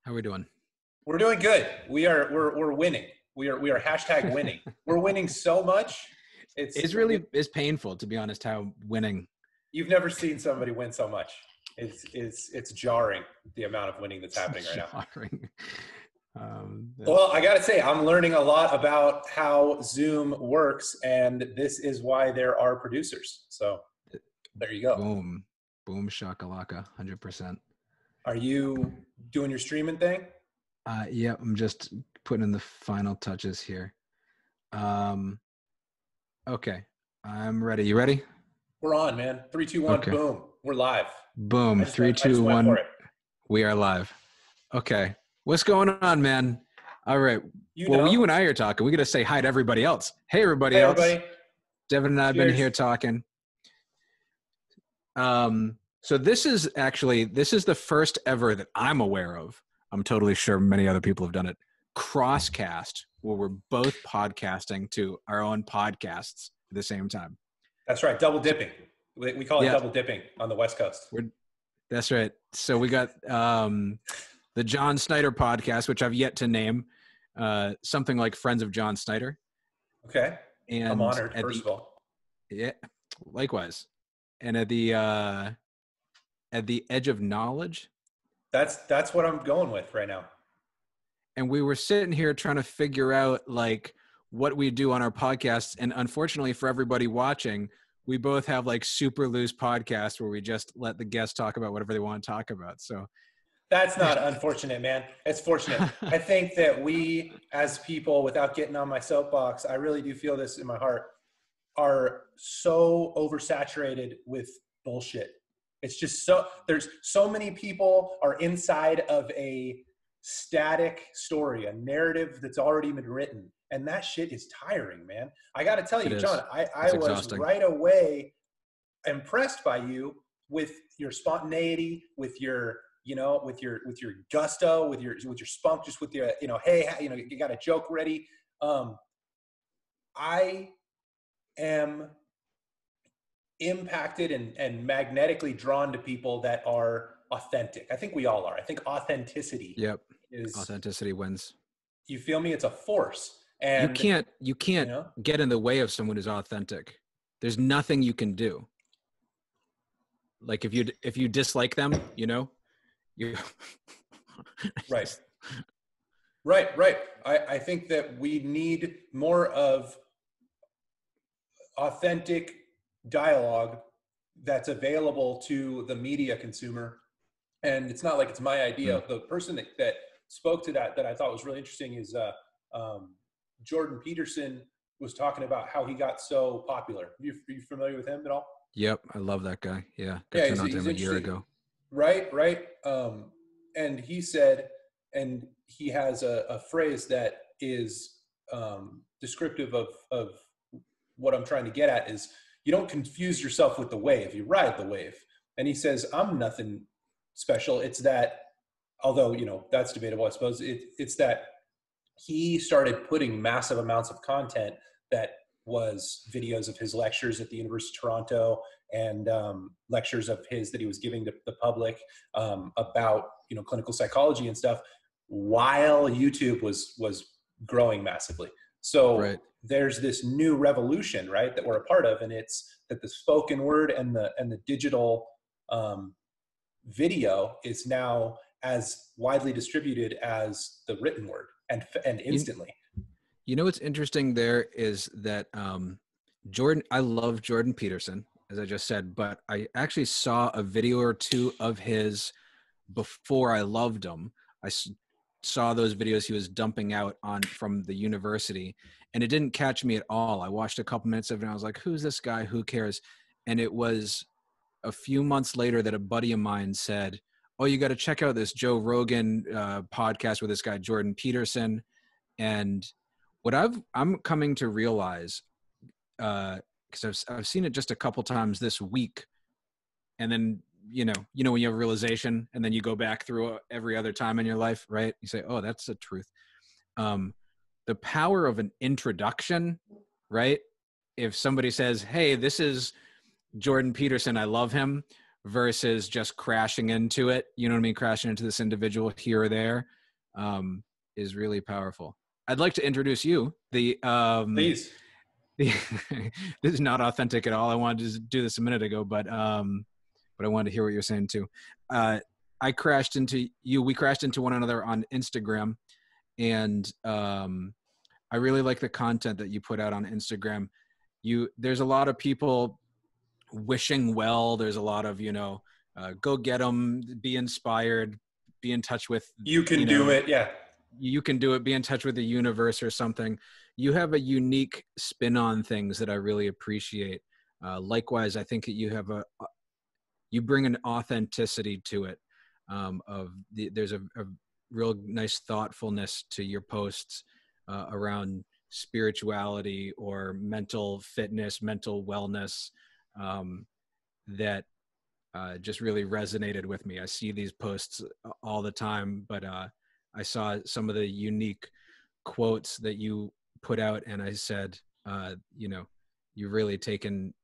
How are we doing? We're doing good. We're winning. We are hashtag winning. We're winning so much. It's painful, to be honest, how winning. You've never seen somebody win so much. It's jarring, the amount of winning that's happening right now. Well, I gotta say, I'm learning a lot about how Zoom works, and this is why there are producers. So there you go. Boom shakalaka, 100%. Are you doing your streaming thing? Yeah, I'm just putting in the final touches here. Okay, I'm ready. You ready? We're on, man. 3, 2, 1, okay. Boom. We're live. Boom. 3, 2, 1. We are live. Okay. What's going on, man? All right. Well, you and I are talking. We got to say hi to everybody else. Hey, everybody else. Everybody. Devin and I have been here talking. So this is the first ever that I'm aware of. I'm totally sure many other people have done it. Crosscast, where we're both podcasting to our own podcasts at the same time. That's right. Double dipping. We call it double dipping on the West Coast. That's right. So we got the John Snyder podcast, which I've yet to name, something like Friends of John Snyder. Okay. And I'm honored, first of all. Yeah, likewise. And at the edge of knowledge. That's what I'm going with right now. And we were sitting here trying to figure out like what we do on our podcasts. And unfortunately for everybody watching, we both have like super loose podcasts where we just let the guests talk about whatever they want to talk about. So that's not unfortunate, man. It's fortunate. I think that we as people, without getting on my soapbox, I really do feel this in my heart, are so oversaturated with bullshit. It's just there's so many people are inside of a static story, a narrative that's already been written. And that shit is tiring, man. I got to tell you, John, I was right away impressed by you with your spontaneity, with your, with your gusto, with your spunk, just with your, hey, you got a joke ready. I am impacted and magnetically drawn to people that are authentic. I think we all are. I think authenticity authenticity wins. You feel me? It's a force. And you can't get in the way of someone who's authentic. There's nothing you can do. Like if you dislike them, you right. I think that we need more of authentic dialogue that's available to the media consumer. And it's not like it's my idea. The person that spoke to that I thought was really interesting is Jordan Peterson was talking about how he got so popular. Are you familiar with him at all? Yep, I love that guy. Yeah, got turned on to him a year ago. Right. And he said, and he has a phrase that is descriptive of what I'm trying to get at is you don't confuse yourself with the wave, you ride the wave. And he says, I'm nothing special. It's that, although, that's debatable, I suppose. It's that he started putting massive amounts of content that was videos of his lectures at the University of Toronto and lectures of his that he was giving to the public about, clinical psychology and stuff while YouTube was growing massively. So there's this new revolution, right, that we're a part of. And it's that the spoken word and the digital video is now as widely distributed as the written word and instantly. What's interesting there is that I love Jordan Peterson, as I just said, but I actually saw a video or two of his before I loved him. I saw those videos he was dumping out from the university, and it didn't catch me at all. I watched a couple minutes of it and I was like, who's this guy? Who cares? And it was a few months later that a buddy of mine said, oh, you got to check out this Joe Rogan podcast with this guy, Jordan Peterson. And what I'm coming to realize, because I've seen it just a couple times this week, and then when you have a realization, and then you go back through every other time in your life, right? You say, oh, that's the truth. The power of an introduction, right? If somebody says, hey, this is Jordan Peterson, I love him, versus just crashing into it. You know what I mean? Crashing into this individual here or there, is really powerful. I'd like to introduce you. Please. This is not authentic at all. I wanted to do this a minute ago, but I wanted to hear what you're saying too. I crashed into you. We crashed into one another on Instagram, and I really like the content that you put out on Instagram. There's a lot of people wishing well. There's a lot of, go get them, be inspired, be in touch with, You can do it. Yeah. you can do it, be in touch with the universe or something. You have a unique spin on things that I really appreciate. Likewise, I think that you bring an authenticity to it. There's a real nice thoughtfulness to your posts around spirituality or mental fitness, mental wellness, that just really resonated with me. I see these posts all the time, but I saw some of the unique quotes that you put out, and I said, you've really taken,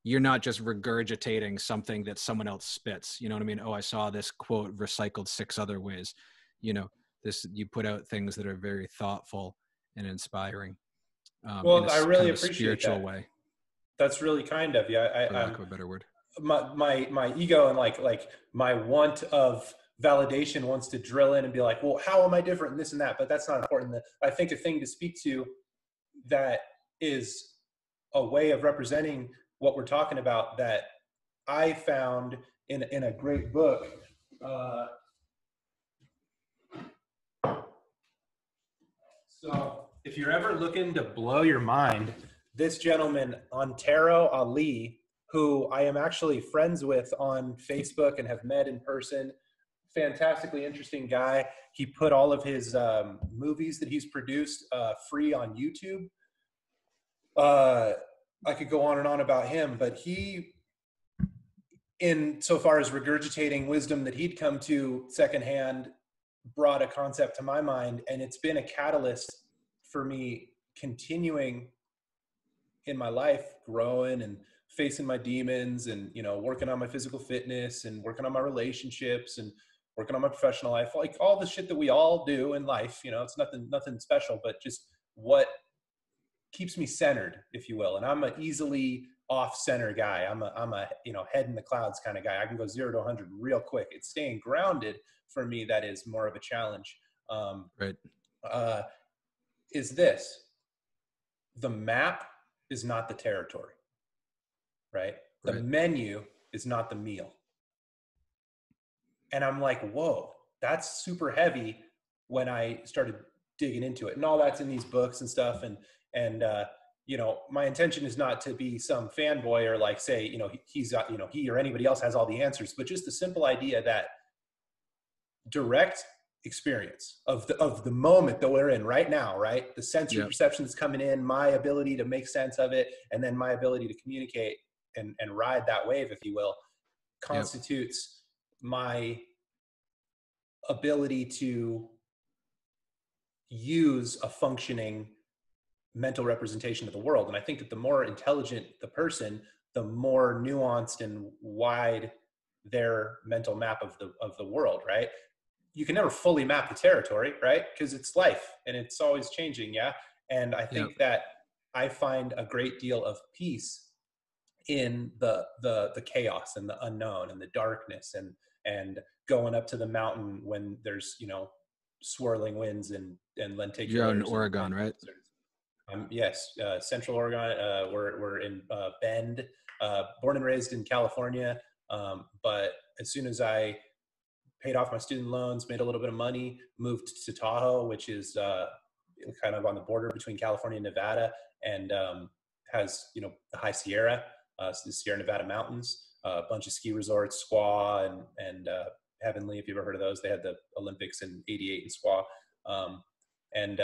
you're not just regurgitating something that someone else spits. You know what I mean? Oh, I saw this quote recycled 6 other ways. You put out things that are very thoughtful and inspiring. Well, in I a really kind of a appreciate spiritual that. way, That's really kind of you. for lack of a better word. My ego and like my want of validation wants to drill in and be like, well, how am I different and this and that? But that's not important. I think a thing to speak to that is a way of representing what we're talking about that I found in a great book. So if you're ever looking to blow your mind, this gentleman, Antero Ali, who I am actually friends with on Facebook and have met in person, fantastically interesting guy. He put all of his movies that he's produced free on YouTube. I could go on and on about him, but he, in so far as regurgitating wisdom that he'd come to secondhand, brought a concept to my mind, and it's been a catalyst for me continuing in my life, growing and facing my demons and, working on my physical fitness and working on my relationships and working on my professional life, like all the shit that we all do in life. It's nothing special, but just what keeps me centered, if you will. And I'm an easily off center guy. I'm a head in the clouds kind of guy. I can go 0 to 100 real quick. It's staying grounded for me that is more of a challenge. Right. Is this the map is not the territory, right? The menu is not the meal. And I'm like, whoa, that's super heavy when I started digging into it. And all that's in these books and stuff. And my intention is not to be some fanboy or like say, he or anybody else has all the answers, but just the simple idea that direct experience of the moment that we're in right now, right? The sensory perception that's coming in, my ability to make sense of it, and then my ability to communicate and ride that wave, if you will, constitutes my ability to use a functioning mental representation of the world. And I think that the more intelligent the person, the more nuanced and wide their mental map of the world, right? You can never fully map the territory, right? Because it's life and it's always changing. Yeah. And I think that I find a great deal of peace in the chaos and the unknown and the darkness and going up to the mountain when there's, swirling winds and lenticulars. You're out in Oregon, right? Yes. Central Oregon. We're in Bend, born and raised in California. But as soon as I paid off my student loans, made a little bit of money, moved to Tahoe, which is kind of on the border between California and Nevada, and has the High Sierra, so the Sierra Nevada mountains, a bunch of ski resorts, Squaw and Heavenly, if you've ever heard of those. They had the Olympics in '88 in Squaw, and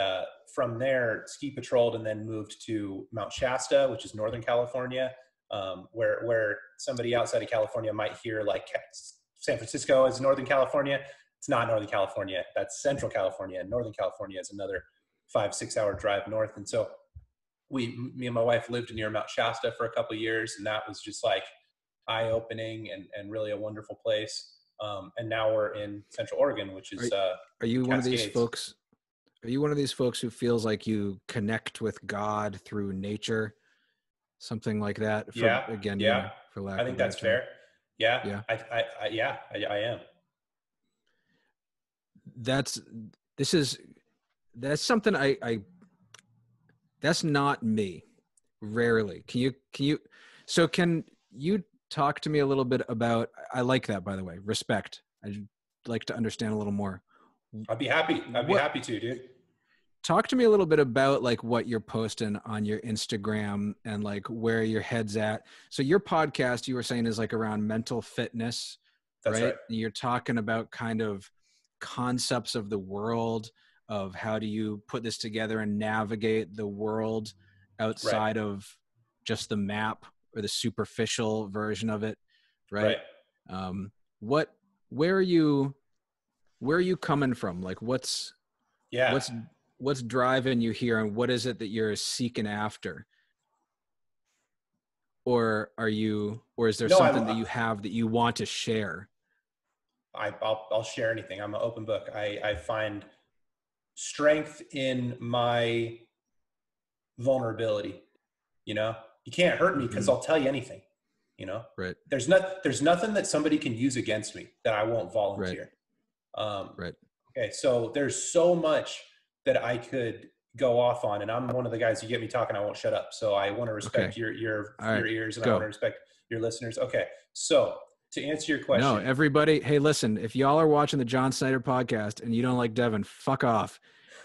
from there ski patrolled and then moved to Mount Shasta, which is Northern California, where somebody outside of California might hear like San Francisco is Northern California. It's not Northern California. That's Central California. And Northern California is another 5-6 hour drive north. And so me and my wife lived near Mount Shasta for a couple of years. And that was just like, eye-opening and really a wonderful place. And now we're in Central Oregon, which Are, is are the you one of these Cascades. folks? Are you one of these folks who feels like you connect with God through nature, something like that? For Yeah, again, yeah. for I lack of a think better that's term. fair. Yeah, Yeah, I am. that's this is that's something I that's not me. Rarely. Can you so can you talk to me a little bit about, I like that, by the way, respect. I'd like to understand a little more. I'd be happy. I'd be What happy to, dude. Talk to me a little bit about like what you're posting on your Instagram and like where your head's at. So your podcast, you were saying, is like around mental fitness, That's right? right. You're talking about kind of concepts of the world, of how do you put this together and navigate the world Right. outside of just the map or the superficial version of it, right? Right. Um, what, where are you coming from? Like Yeah. what's what's driving you here, and what is it that you're seeking after? Or is there No, something that you have that you want to share? I'll share anything. I'm an open book. I find strength in my vulnerability. You know, you can't hurt me because Hmm. I'll tell you anything. You know, Right. there's nothing that somebody can use against me that I won't Right. volunteer. Um, Right. okay, so there's so much that I could go off on, and I'm one of the guys, you get me talking, I won't shut up. So I want to Okay. respect All right. your ears, and I want to Go. respect your listeners. Okay, so to answer your No, question, everybody. Hey, listen, if y'all are watching the John Snyder podcast and you don't like Devin, fuck off.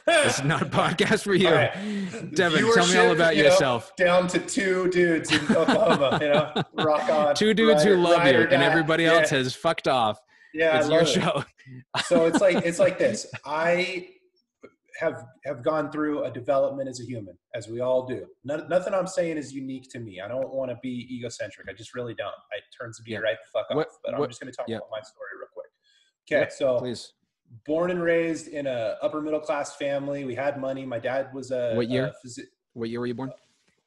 This is not a podcast for all you. right, Devin, tell me all viewership, about yourself. down to 2 dudes in Oklahoma, rock on, Two dudes who love ride you or and die. everybody else Yeah, has fucked off. yeah, I It's your love it. show. So it's like this. I have gone through a development as a human, as we all do. Nothing I'm saying is unique to me. I don't want to be egocentric. I just really don't. It turns to be Yeah. right the fuck off. But I'm What? just going to talk Yep. about my story real quick. Okay, Yep. so Please. born and raised in a upper middle class family. We had money. My dad was What a year? What year were you born?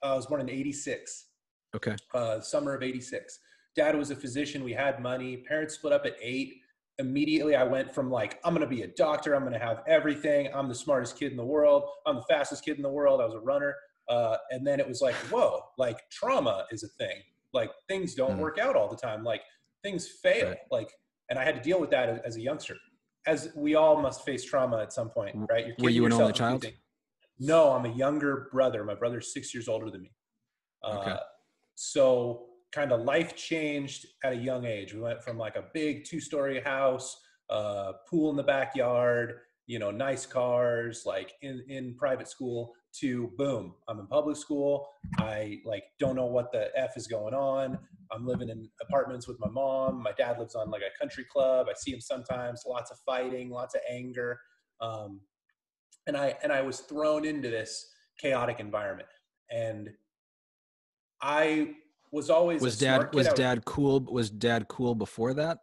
I was born in '86, Okay. summer of '86. Dad was a physician. We had money. Parents split up at 8. Immediately I went from like, I'm going to be a doctor. I'm going to have everything. I'm the smartest kid in the world. I'm the fastest kid in the world. I was a runner. And then it was like, whoa, like trauma is a thing. Like things don't work out all the time. Like things fail. Right. Like, and I had to deal with that as a youngster, as we all must face trauma at some point, right? You're Were kidding you an only yourself if you child? think, no, I'm a younger brother. My brother's 6 years older than me. Okay. So kind of life changed at a young age. We went from like a big 2-story house, pool in the backyard, nice cars, like in private school, to boom, I'm in public school. I like don't know what the F is going on. I'm living in apartments with my mom. My dad lives on like a country club. I see him sometimes, lots of fighting, lots of anger. And I was thrown into this chaotic environment. And I was always a Was dad smart kid. cool? Was dad cool before that,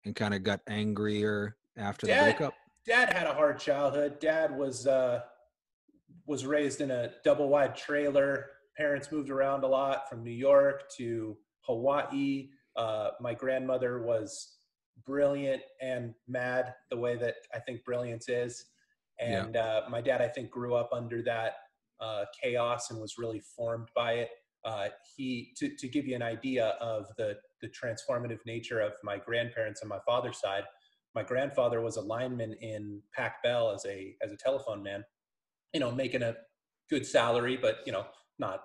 and kind of got angrier after the Dad breakup? Dad had a hard childhood. Dad was raised in a double wide trailer. Parents moved around a lot from New York to Hawaii. My grandmother was brilliant and mad, the way that I think brilliance is. Yeah. And my dad, I think, grew up under that chaos and was really formed by it. To give you an idea of the transformative nature of my grandparents on my father's side, my grandfather was a lineman in Pac Bell as a telephone man, making a good salary, but not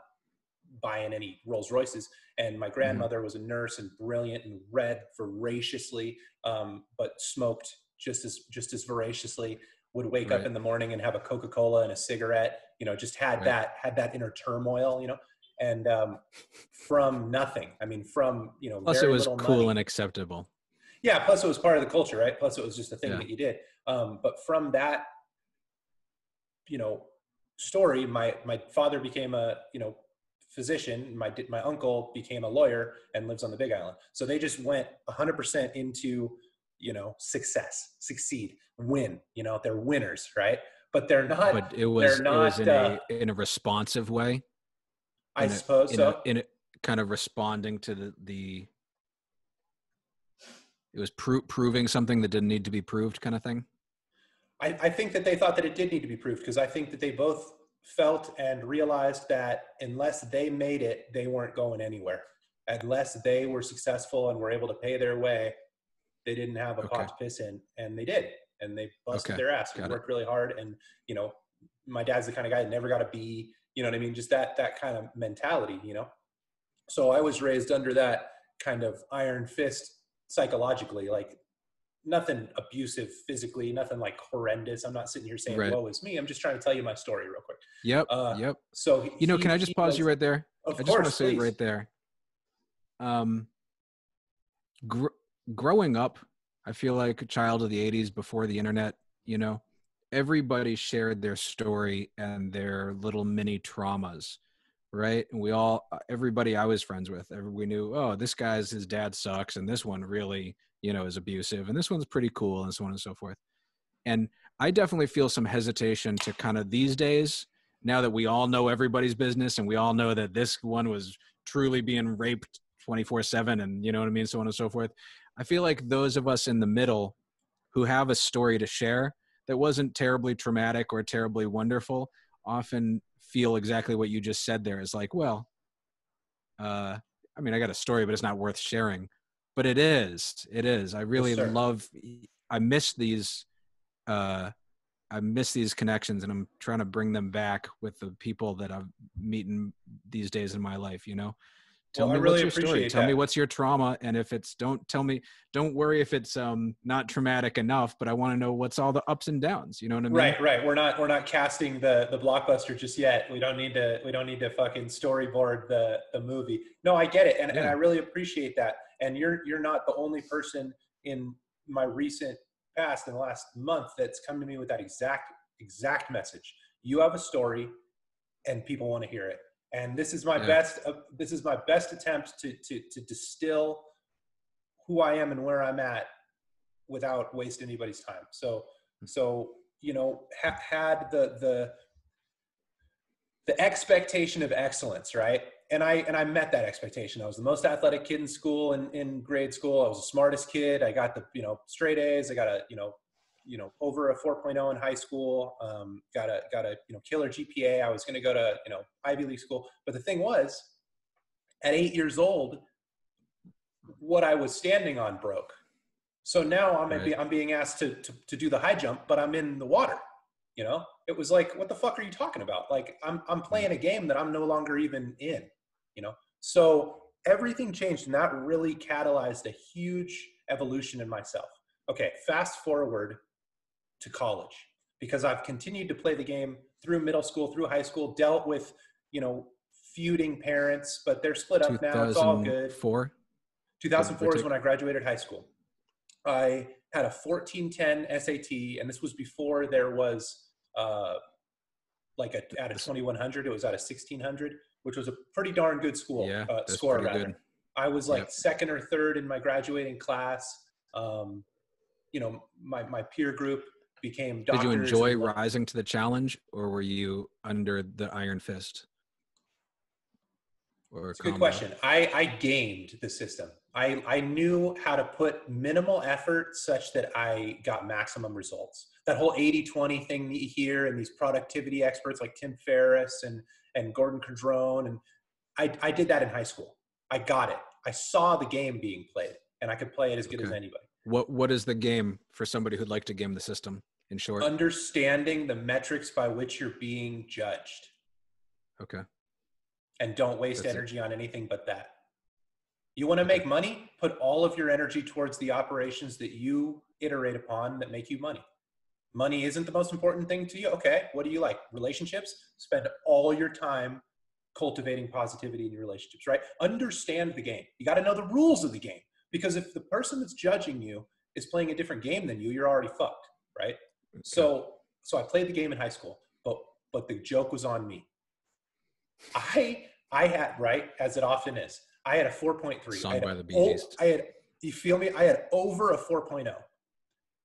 buying any Rolls Royces. And my grandmother was a nurse and brilliant and read voraciously, but smoked just as voraciously. Would wake up Right. in the morning and have a Coca-Cola and a cigarette. Just had Right. that inner turmoil. And from nothing. I mean, from Plus, it very was little cool money. and acceptable. Yeah. Plus, it was part of the culture, right? Plus, it was just a thing Yeah. that you did. But from that, story, my father became a physician. My uncle became a lawyer and lives on the Big Island. So they just went 100% into succeed, win. They're winners, right? But they're not. But They're it was not. in a responsive way, I suppose so. in a kind of responding to the It was proving something that didn't need to be proved, kind of thing. I think that they thought that it did need to be proved, because I think that they both felt and realized that unless they made it, they weren't going anywhere. Unless they were successful and were able to pay their way, they didn't have a Okay. pot to piss in, and they did. And they busted Okay. their ass and worked really hard. And, you know, my dad's the kind of guy that never got a B, you know what I mean? Just that kind of mentality, you know? So I was raised under that kind of iron fist psychologically, like nothing abusive physically, nothing like horrendous. I'm not sitting here saying, Right. woe is me. I'm just trying to tell you my story real quick. Yep. Yep. So You know, can I just pause you right there? Of I just want to course, say please. right there. Growing up, I feel like a child of the 80s before the internet, you know, everybody shared their story and their little mini traumas, right? And everybody I was friends with, we knew, oh, this his dad sucks, and this one really, you know, is abusive, and this one's pretty cool, and so on and so forth. And I definitely feel some hesitation to kind of these days, now that we all know everybody's business and we all know that this one was truly being raped 24/7, and you know what I mean, so on and so forth. I feel like those of us in the middle who have a story to share that wasn't terribly traumatic or terribly wonderful often feel exactly what you just said there, is like, well, I mean, I got a story, but it's not worth sharing. But it is. I really I miss these connections, and I'm trying to bring them back with the people that I'm meeting these days in my life, you know. Tell me what's your story. Tell me what's your trauma. And if it's, don't worry if it's not traumatic enough, but I want to know what's all the ups and downs. You know what I mean? Right. We're not casting the blockbuster just yet. We don't need to fucking storyboard the movie. No, I get it. And I really appreciate that. And you're not the only person in my recent past, in the last month, that's come to me with that exact message. You have a story and people want to hear it. And this is my best attempt to distill who I am and where I'm at without wasting anybody's time. So, you know, had the expectation of excellence, right? And I met that expectation. I was the most athletic kid in school, in grade school. I was the smartest kid. I got the, you know, straight A's. I got a, you know, over a 4.0 in high school. Got a, you know, killer GPA. I was going to go to, you know, Ivy League school. But the thing was, at 8 years old, what I was standing on broke. So now I'm being asked to do the high jump, but I'm in the water. You know, it was like, what the fuck are you talking about? Like, I'm playing a game that I'm no longer even in, you know? So everything changed, and that really catalyzed a huge evolution in myself. Okay, fast forward to college, because I've continued to play the game through middle school, through high school, dealt with, you know, feuding parents, but they're split up now. It's all good. 2004 is when I graduated high school. I had a 1410 SAT, and this was before there was like at a 2100, it was at a 1600, which was a pretty darn good school. Score rather. Good. I was like second or third in my graduating class. You know, my peer group became doctors. Did you enjoy rising to the challenge, or were you under the iron fist? It's a good question. I gamed the system. I knew how to put minimal effort such that I got maximum results. That whole 80-20 thing that you hear, and these productivity experts like Tim Ferriss and Gordon Cadrone, and I did that in high school. I got it. I saw the game being played, and I could play it as good as anybody. What is the game for somebody who'd like to game the system, in short? Understanding the metrics by which you're being judged. Okay. And don't waste energy on anything but that. You want to make money? Put all of your energy towards the operations that you iterate upon that make you money. Money isn't the most important thing to you. Okay, what do you like? Relationships? Spend all your time cultivating positivity in your relationships, right? Understand the game. You got to know the rules of the game. Because if the person that's judging you is playing a different game than you, you're already fucked, right? Okay. So I played the game in high school, but the joke was on me. I had, right, as it often is, I had a 4.3. Sung by the Bee Gees. You feel me? I had over a 4.0,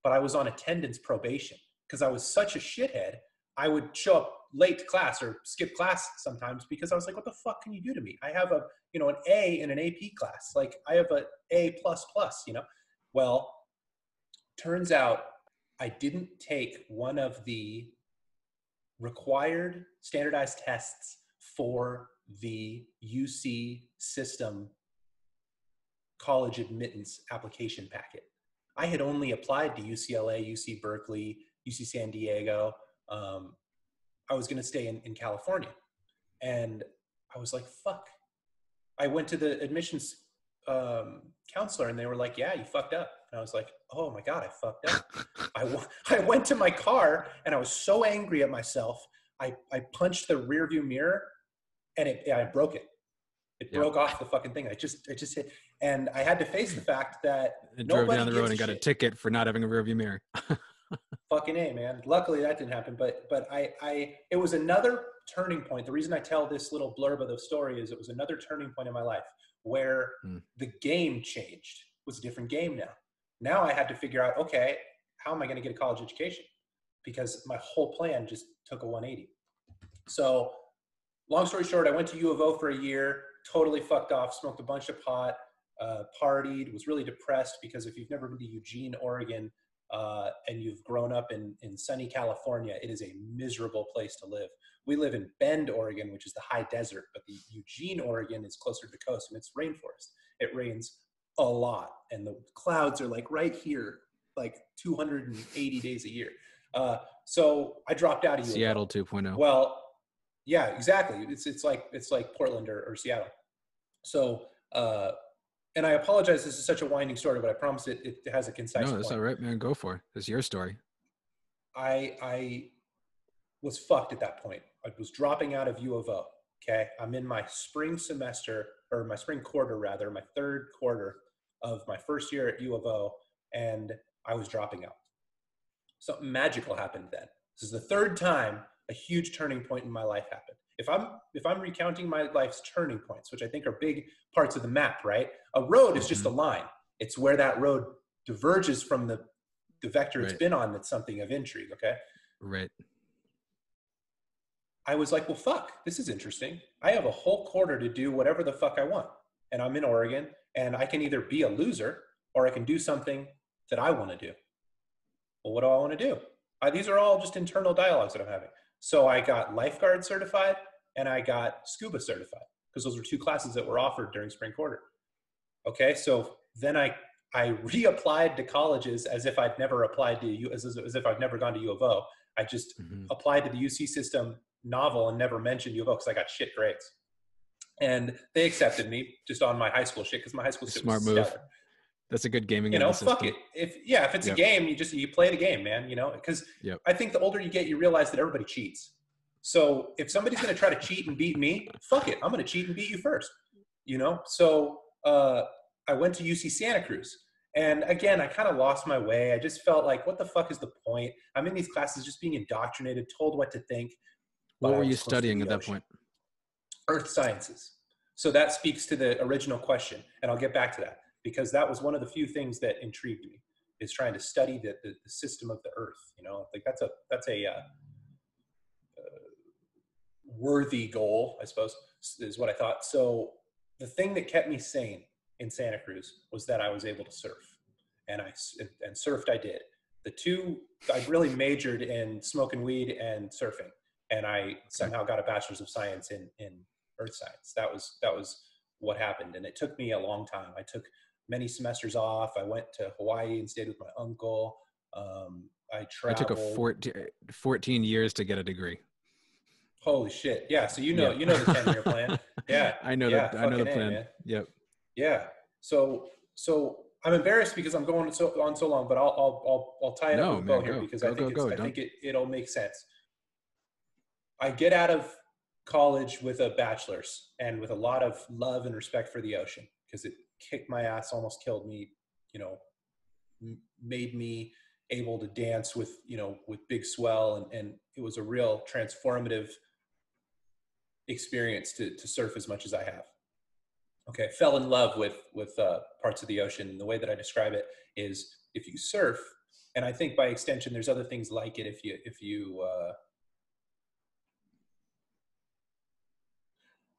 but I was on attendance probation because I was such a shithead. I would show up late to class or skip class sometimes because I was like, what the fuck can you do to me? I have an A in an AP class. Like, I have a A++, you know? Well, turns out I didn't take one of the required standardized tests for the UC system college admittance application packet. I had only applied to UCLA, UC Berkeley, UC San Diego. I was going to stay in California. And I was like, fuck. I went to the admissions counselor and they were like, yeah, you fucked up. And I was like, oh my God, I fucked up. I went to my car and I was so angry at myself. I punched the rear view mirror and I broke it. It broke off the fucking thing. I just hit. And I had to face the fact that It drove nobody down the road and got a ticket for not having a rearview mirror. Fucking A, man. Luckily that didn't happen. But it was another turning point. The reason I tell this little blurb of the story is it was another turning point in my life where the game changed. It was a different game now. Now I had to figure out, okay, how am I going to get a college education? Because my whole plan just took a 180. So long story short, I went to U of O for a year, totally fucked off, smoked a bunch of pot, partied, was really depressed because if you've never been to Eugene, Oregon, and you've grown up in sunny California, it is a miserable place to live. We live in Bend, Oregon, which is the high desert, but the Eugene, Oregon is closer to the coast and it's rainforest. It rains a lot and the clouds are like right here, like 280 days a year. So I dropped out of U of O. Seattle 2.0. Well, yeah, exactly. It's like Portland or Seattle. So, and I apologize. This is such a winding story, but I promise it has a concise point. No, that's all right, man. Go for it. It's your story. I was fucked at that point. I was dropping out of U of O. Okay. I'm in my spring semester, or my spring quarter rather, my third quarter of my first year at U of O, and I was dropping out. Something magical happened then. This is the third time a huge turning point in my life happened. If I'm recounting my life's turning points, which I think are big parts of the map, right? A road is just a line. It's where that road diverges from the vector it's been on that's something of intrigue, okay? Right. I was like, well, fuck, this is interesting. I have a whole quarter to do whatever the fuck I want. And I'm in Oregon, and I can either be a loser or I can do something that I want to do. Well, what do I want to do? These are all just internal dialogues that I'm having. So I got lifeguard certified and I got scuba certified because those were two classes that were offered during spring quarter. Okay, so then I reapplied to colleges as if I'd never applied to as if I'd never gone to U of O. I just applied to the UC system novel and never mentioned U of O because I got shit grades. And they accepted me just on my high school shit because my high school shit was stellar. Move. That's a good gaming. Fuck it. If it's a game, you play the game, man. Because I think the older you get, you realize that everybody cheats. So if somebody's going to try to cheat and beat me, fuck it. I'm going to cheat and beat you first. So I went to UC Santa Cruz, and again, I kind of lost my way. I just felt like, what the fuck is the point? I'm in these classes just being indoctrinated, told what to think. What were you studying at that point? Earth sciences. So that speaks to the original question, and I'll get back to that. Because that was one of the few things that intrigued me, is trying to study the system of the earth. Like that's a worthy goal, I suppose, is what I thought. So the thing that kept me sane in Santa Cruz was that I was able to surf, and surfed. I did. I really majored in smoking weed and surfing, and I somehow got a bachelor's of science in earth science. That was what happened, and it took me a long time. I took many semesters off. I went to Hawaii and stayed with my uncle. I traveled. I took 14 years to get a degree. Holy shit. Yeah. So you know the 10-year plan. Yeah. I know the plan. Man. Yep. Yeah. So I'm embarrassed because I'm going on so long, but I'll tie it up with a bow here because I think it'll make sense. I get out of college with a bachelor's and with a lot of love and respect for the ocean because it kicked my ass, almost killed me, made me able to dance with big swell. And it was a real transformative experience to surf as much as I have. Okay. Fell in love with parts of the ocean. And the way that I describe it is if you surf, and I think by extension, there's other things like it. If you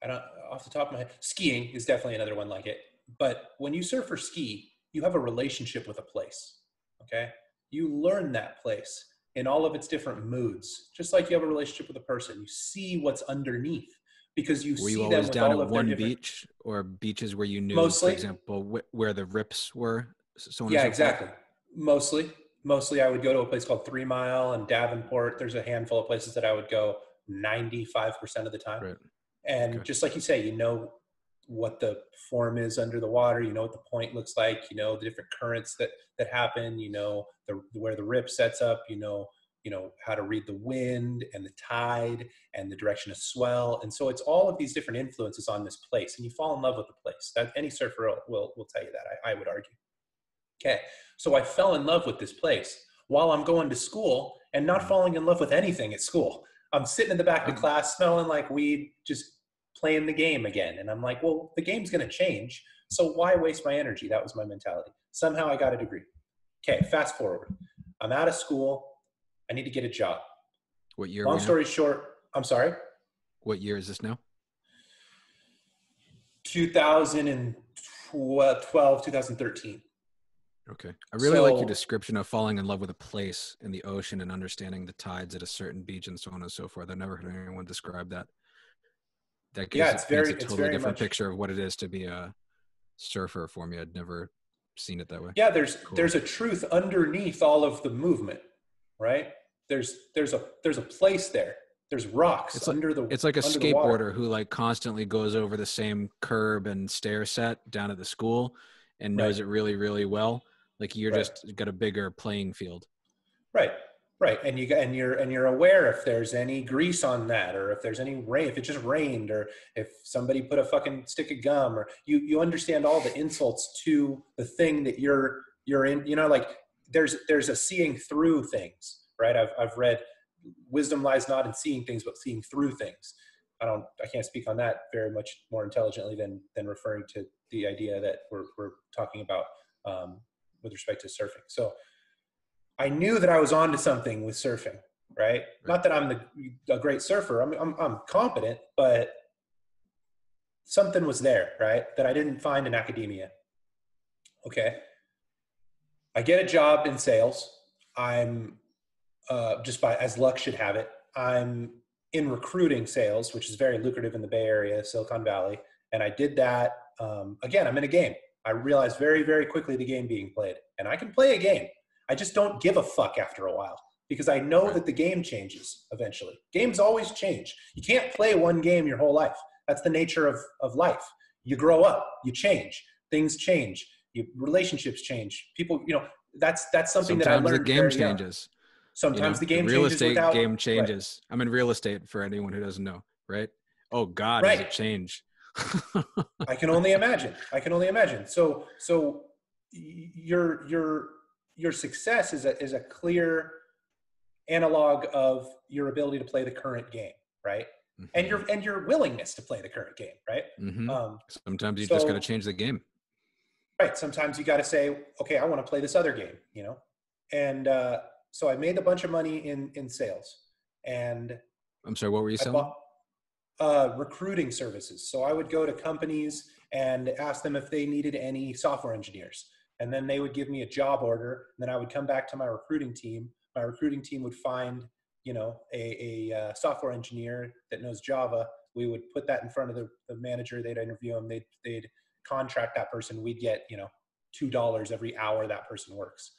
I don't, off the top of my head, skiing is definitely another one like it. But when you surf or ski, you have a relationship with a place. Okay. You learn that place in all of its different moods, just like you have a relationship with a person. You see what's underneath because you Were you see them always with down all at of their one different, beach or beaches where you knew, for mostly. example, where the rips were, so on and Yeah, so forth? exactly. Mostly. Mostly I would go to a place called 3 Mile and Davenport. There's a handful of places that I would go 95% of the time. Right. And Okay. just like you say, you know what the form is under the water, you know what the point looks like, you know the different currents that happen, you know where the rip sets up, you know how to read the wind and the tide and the direction of swell. And so it's all of these different influences on this place, and you fall in love with the place. That any surfer will tell you that, I would argue. Okay, so I fell in love with this place while I'm going to school and not Mhm. falling in love with anything at school. I'm sitting in the back of the Um, class smelling like weed, just playing the game again. And I'm like, well, the game's going to change. So why waste my energy? That was my mentality. Somehow I got a degree. Okay, fast forward. I'm out of school. I need to get a job. what year are Long we now? story short, I'm sorry, What year is this now? 2012, 2013. Okay. I really like your So description of falling in love with a place in the ocean and understanding the tides at a certain beach and so on and so forth. I've never heard anyone describe that. That yeah, paints a it's totally very different much. picture of what it is to be a surfer for me. I'd never seen it that way. Yeah, Cool. there's a truth underneath all of the movement, right? There's a place there. There's rocks It's like it's like a under the water. skateboarder who like constantly goes over the same curb and stair set down at the school and Right, knows it really, really well. Like you're right, just got a bigger playing field. right, right. And you're aware if there's any grease on that, or if there's any rain, if it just rained, or if somebody put a fucking stick of gum, or you understand all the insults to the thing that you're in. You know, like there's a seeing through things, right? I've read wisdom lies not in seeing things, but seeing through things. I can't speak on that very much more intelligently than referring to the idea that we're talking about with respect to surfing. So I knew that I was onto something with surfing, right? Right. Not that I'm a great surfer. I'm competent, but something was there, right? That I didn't find in academia. Okay. I get a job in sales. I'm just by as luck should have it, I'm in recruiting sales, which is very lucrative in the Bay Area, Silicon Valley. And I did that. Again, I'm in a game. I realized very, very quickly the game being played. And I can play a game. I just don't give a fuck after a while because I know Right. that the game changes eventually. Games always change. You can't play one game your whole life. That's the nature of life. You grow up, you change, things change, relationships change. People, that's something that I Sometimes the learned game very young. changes. You Sometimes know, the the game real changes estate without, game right, changes. I'm in real estate for anyone who doesn't know, right? Oh God, does right. it change? I can only imagine. I can only imagine. So your success is a clear analog of your ability to play the current game, right? And Hmm. your willingness to play the current game, right? Hmm. Um, Sometimes you just got to so change the game. right, sometimes you got to say, okay, I want to play this other game, And so I made a bunch of money in sales, and I'm sorry, what were you I selling? bought recruiting services. So I would go to companies and ask them if they needed any software engineers. And then they would give me a job order. And then I would come back to my recruiting team. My recruiting team would find, a software engineer that knows Java. We would put that in front of the manager. They'd interview them. They'd contract that person. We'd get, $2 every hour that person works.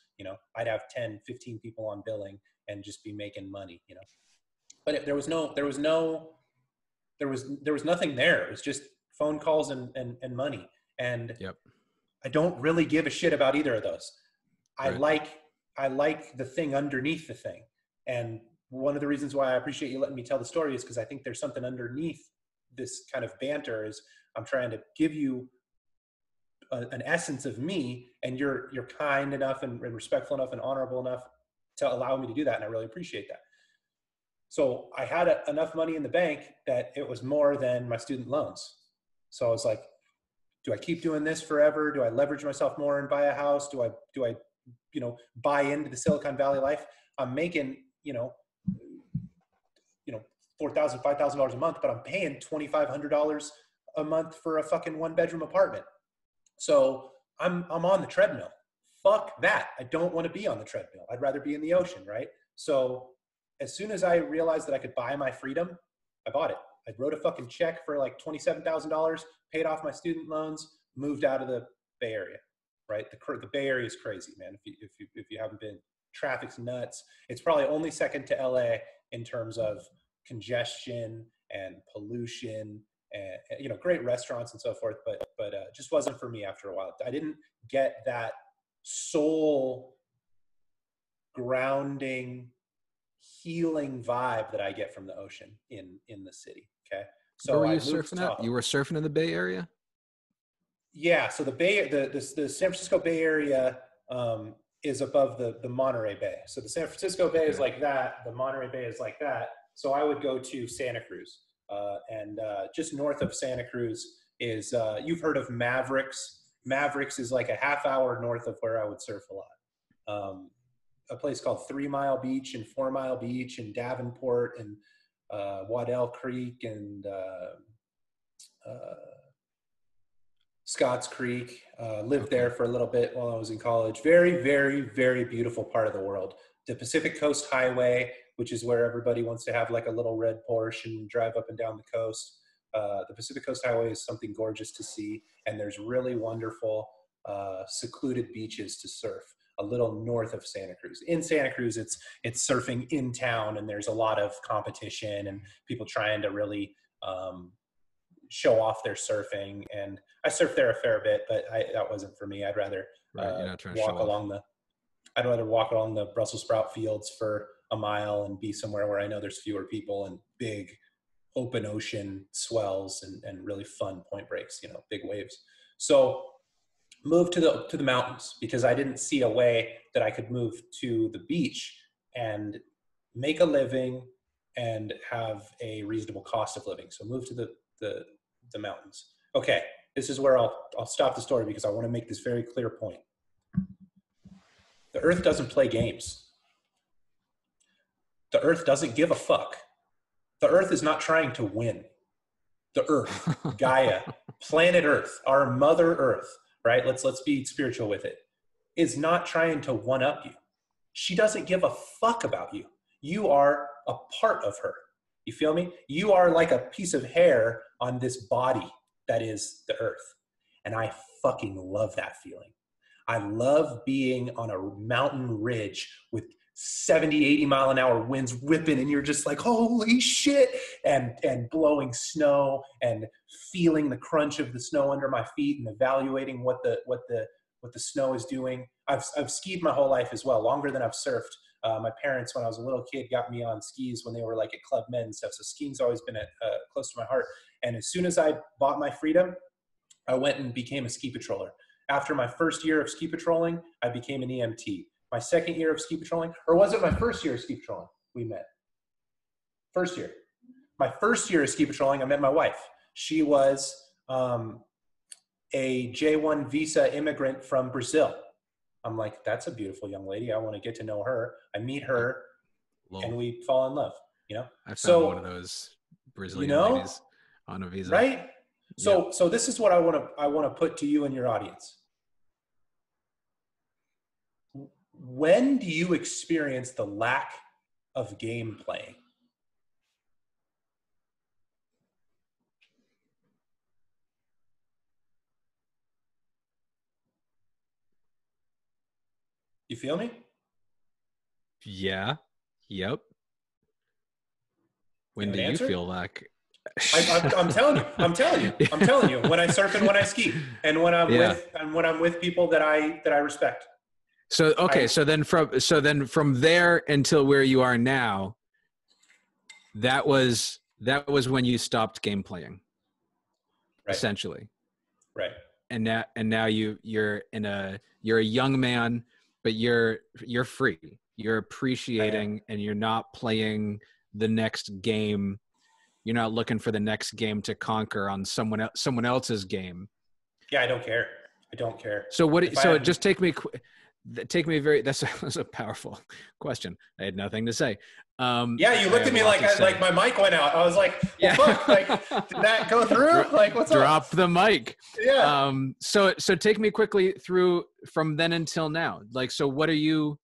I'd have 10, 15 people on billing and just be making money. But there was nothing there. It was just phone calls and money. And Yep. I don't really give a shit about either of those. I Right. like I like the thing underneath the thing. And one of the reasons why I appreciate you letting me tell the story is because I think there's something underneath this kind of banter. Is I'm trying to give you an essence of me, and you're kind enough and respectful enough and honorable enough to allow me to do that, and I really appreciate that. So I had enough money in the bank that it was more than my student loans. So I was like, do I keep doing this forever? Do I leverage myself more and buy a house? Do I buy into the Silicon Valley life? I'm making, $4,000, $5,000 a month, but I'm paying $2,500 a month for a fucking 1-bedroom apartment. So I'm on the treadmill. Fuck that. I don't want to be on the treadmill. I'd rather be in the ocean, right? So as soon as I realized that I could buy my freedom, I bought it. I wrote a fucking check for like $27,000, paid off my student loans, moved out of the Bay Area, right? The Bay Area is crazy, man. If you haven't been, traffic's nuts. It's probably only second to LA in terms of congestion and pollution and you know, great restaurants and so forth, but just wasn't for me after a while. I didn't get that soul grounding, healing vibe that I get from the ocean in the city. Okay, so where were you surfing at? You were surfing in the Bay Area? Yeah, so the San Francisco Bay Area is above the Monterey Bay. So the San Francisco Bay is like that. The Monterey Bay is like that. So I would go to Santa Cruz, and just north of Santa Cruz is you've heard of Mavericks. Mavericks is like a half hour north of where I would surf a lot. A place called 3 Mile Beach and 4 Mile Beach and Davenport and Waddell Creek and Scotts Creek. Lived there for a little bit while I was in college. Very, very, very beautiful part of the world. The Pacific Coast Highway, which is where everybody wants to have like a little red Porsche and drive up and down the coast. The Pacific Coast Highway is something gorgeous to see. And there's really wonderful secluded beaches to surf a little north of Santa Cruz. In Santa Cruz, it's surfing in town, and there's a lot of competition and people trying to really show off their surfing. And I surfed there a fair bit, but that wasn't for me. I'd rather I'd rather walk along the Brussels sprout fields for a mile and be somewhere where I know there's fewer people and big open ocean swells and really fun point breaks, you know, big waves. So moved to the mountains because I didn't see a way that I could move to the beach and make a living and have a reasonable cost of living. So moved to the mountains. Okay, this is where I'll stop the story because I want to make this very clear point. The earth doesn't play games. The earth doesn't give a fuck. The earth is not trying to win. The earth, Gaia, planet earth, our mother earth, right? Let's be spiritual with it, is not trying to one up you. She doesn't give a fuck about you. You are a part of her. You feel me? You are like a piece of hair on this body that is the earth. And I fucking love that feeling. I love being on a mountain ridge with 70, 80 mile an hour winds whipping, and you're just like, holy shit, and blowing snow and feeling the crunch of the snow under my feet and evaluating what the snow is doing. I've skied my whole life as well, longer than I've surfed. My parents, when I was a little kid, got me on skis when they were like at Club Med and stuff. So skiing's always been close to my heart. And as soon as I bought my freedom, I went and became a ski patroller. After my first year of ski patrolling, I became an EMT. My second year of ski patrolling, or was it my first year of ski patrolling we met? First year. My first year of ski patrolling, I met my wife. She was a J1 visa immigrant from Brazil. I'm like, that's a beautiful young lady. I want to get to know her. I meet her, and we fall in love. You know, I found one of those Brazilian ladies on a visa, right? So, so this is what I want to put to you and your audience. When do you experience the lack of game playing? You feel me? Yeah. Yep. When do you feel like? I'm telling you. When I surf and when I ski, and when I'm with people that I respect. So okay, so then from there until where you are now, that was when you stopped game playing, right. Essentially, right? And now you're a young man, but you're free. You're appreciating, and you're not playing the next game. You're not looking for the next game to conquer on someone else's game. Yeah, I don't care. So that's a powerful question. I had nothing to say. Yeah, you I looked have at a me lot to say. like my mic went out. I was like, well, Yeah. fuck, like, did that go through? Like, what's up? Drop the mic. Yeah. So take me quickly through from then until now. Like, so what are you?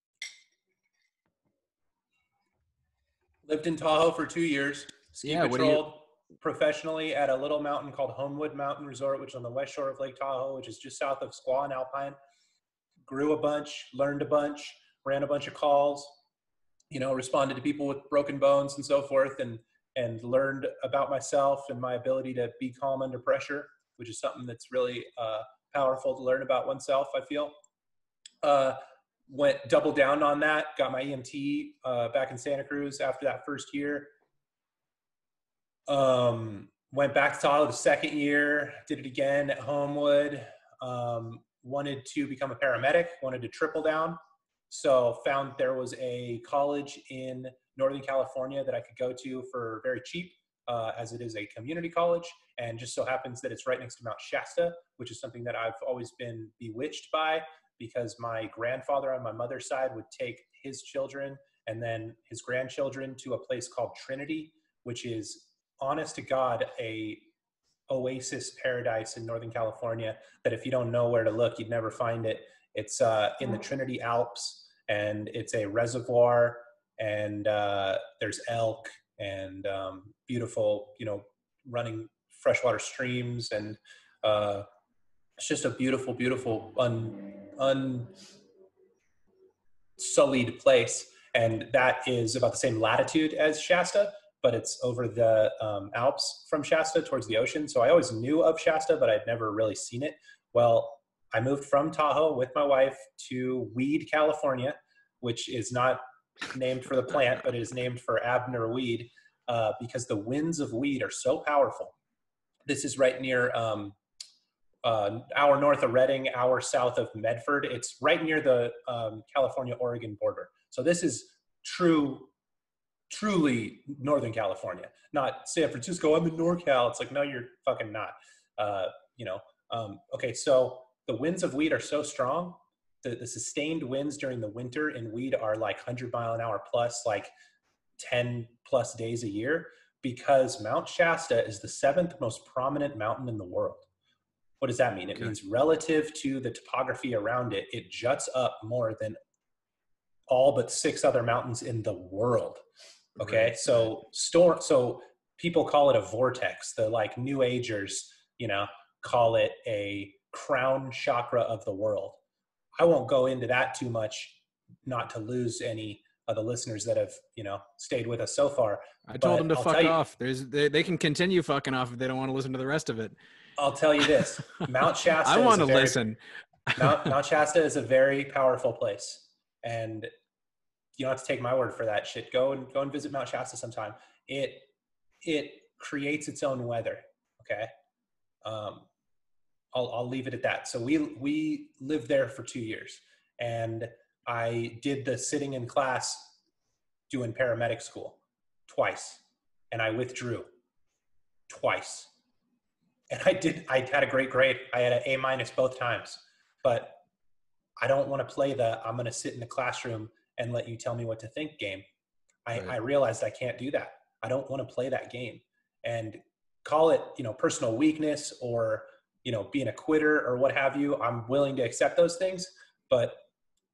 Lived in Tahoe for 2 years. Ski Yeah. What are you? patrolled professionally at a little mountain called Homewood Mountain Resort, which is on the west shore of Lake Tahoe, which is just south of Squaw and Alpine. Grew a bunch, learned a bunch, ran a bunch of calls, responded to people with broken bones and so forth, and learned about myself and my ability to be calm under pressure, which is something that's really powerful to learn about oneself, I feel. Went double down on that, got my EMT back in Santa Cruz after that first year. Went back to Tahoe the second year, did it again at Homewood. Wanted to become a paramedic, wanted to triple down. So found there was a college in Northern California that I could go to for very cheap, as it is a community college. And just so happens that it's right next to Mount Shasta, which is something that I've always been bewitched by, because my grandfather on my mother's side would take his children and then his grandchildren to a place called Trinity, which is, honest to God, a oasis paradise in Northern California that if you don't know where to look, you'd never find it. It's in the Trinity Alps, and it's a reservoir, and there's elk and beautiful, running freshwater streams, and it's just a beautiful, beautiful, unsullied place. And that is about the same latitude as Shasta, but it's over the Alps from Shasta towards the ocean. So I always knew of Shasta, but I'd never really seen it. Well, I moved from Tahoe with my wife to Weed, California, which is not named for the plant, but it is named for Abner Weed, because the winds of weed are so powerful. This is right near hour north of Redding, hour south of Medford. It's right near the California-Oregon border. So this is truly Northern California, not San Francisco. I'm in NorCal. It's like, no, you're fucking not. Okay, so the winds of weed are so strong. The sustained winds during the winter in weed are like 100-mile-an-hour plus, like 10 plus days a year, because Mount Shasta is the 7th most prominent mountain in the world. What does that mean? It means relative to the topography around it, it juts up more than all but 6 other mountains in the world. Okay, right. So people call it a vortex. The like New Agers, call it a crown chakra of the world. I won't go into that too much, not to lose any of the listeners that have, stayed with us so far. I told them to fuck off. They can continue fucking off if they don't want to listen to the rest of it. I'll tell you this: Mount Shasta. I want to listen. Mount Shasta is a very powerful place, and you don't have to take my word for that shit. Go and visit Mount Shasta sometime. It creates its own weather. Okay. I'll leave it at that. So we lived there for 2 years, and I did the sitting in class doing paramedic school twice, and I withdrew twice. And I had a great grade. I had an A- both times, but I don't want to play I'm going to sit in the classroom and let you tell me what to think game. I realized I can't do that. I don't want to play that game, and call it, personal weakness or, being a quitter or what have you. I'm willing to accept those things, but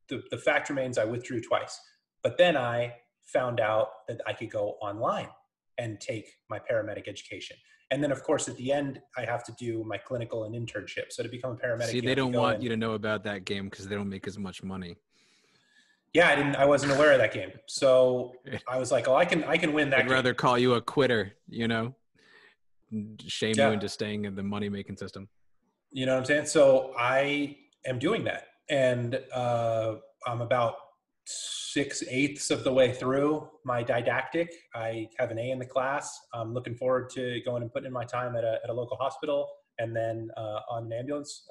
the fact remains I withdrew twice. But then I found out that I could go online and take my paramedic education. And then, of course, at the end, I have to do my clinical and internship. So to become a paramedic, see, they don't want you to know about that game because they don't make as much money. Yeah, I wasn't aware of that game. So I was like, oh, I can win that game. I'd rather call you a quitter, shame you into staying in the money-making system. You know what I'm saying? So I am doing that. And I'm about 6/8 of the way through my didactic. I have an A in the class. I'm looking forward to going and putting in my time at a local hospital, and then on an ambulance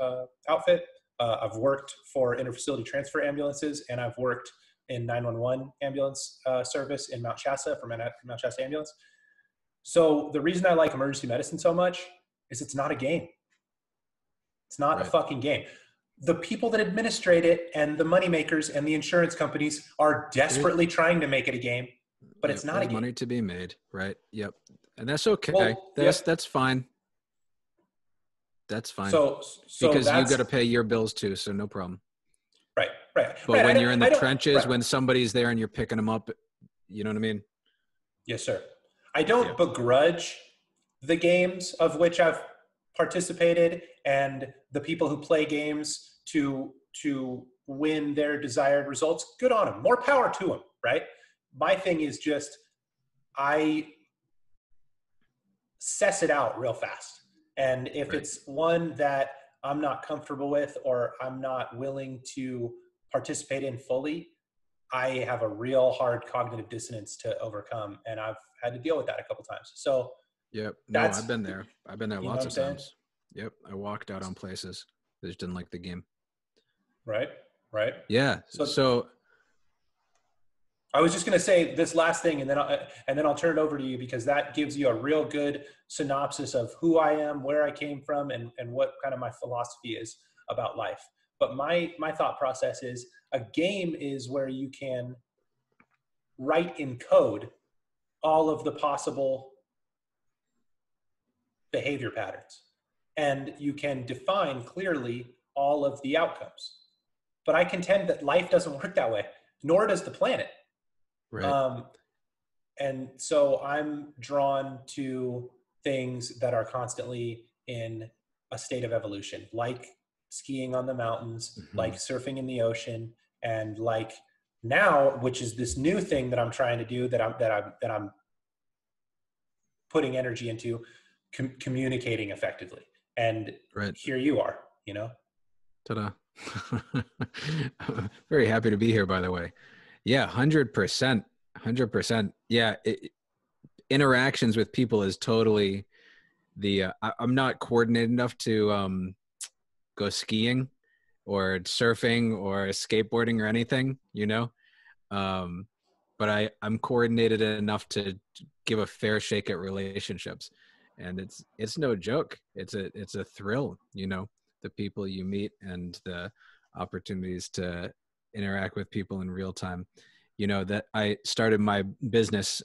outfit. I've worked for interfacility transfer ambulances, and I've worked in 911 ambulance service in Mount Shasta for Mount Shasta Ambulance. So the reason I like emergency medicine so much is it's not a game. It's not a fucking game. The people that administrate it and the moneymakers and the insurance companies are desperately trying to make it a game. but Yep. it's not a There's game. money to be made, right? Yep. And that's okay. Well, That's yep. that's fine. That's fine. So Because you got that's to pay your bills too, so no problem. right, right, But right. when you're in the I don't, trenches, right. when somebody's there and you're picking them up, you know what I mean? Yes, sir. I Yeah. don't begrudge the games of which I've participated and the people who play games to win their desired results. Good on them. More power to them, right? My thing is just I suss it out real fast. And if Right. it's one that I'm not comfortable with or I'm not willing to participate in fully, I have a real hard cognitive dissonance to overcome. And I've had to deal with that a couple times. So Yep. No, that's, I've been there. I've been there you know what lots I'm of saying? times. Yep. I walked out on places. They just didn't like the game. Right. Right. Yeah. So So I was just going to say this last thing, and then I'll turn it over to you because that gives you a real good synopsis of who I am, where I came from, and what kind of my philosophy is about life. But my thought process is a game is where you can write in code all of the possible behavior patterns, and you can define clearly all of the outcomes. But I contend that life doesn't work that way, nor does the planet. right. Um, and so I'm drawn to things that are constantly in a state of evolution, like skiing on the mountains, like Hmm. surfing in the ocean, and like now, which is this new thing that I'm trying to do that I'm putting energy into, communicating effectively. And Right. here you are, you know. Ta-da. Very happy to be here, by the way. Yeah, 100%. 100%. Yeah, interactions with people is totally I'm not coordinated enough to go skiing or surfing or skateboarding or anything, you know. Um, but I'm coordinated enough to give a fair shake at relationships, and it's no joke. It's a thrill, you know, the people you meet and the opportunities to interact with people in real time. You know that I started my business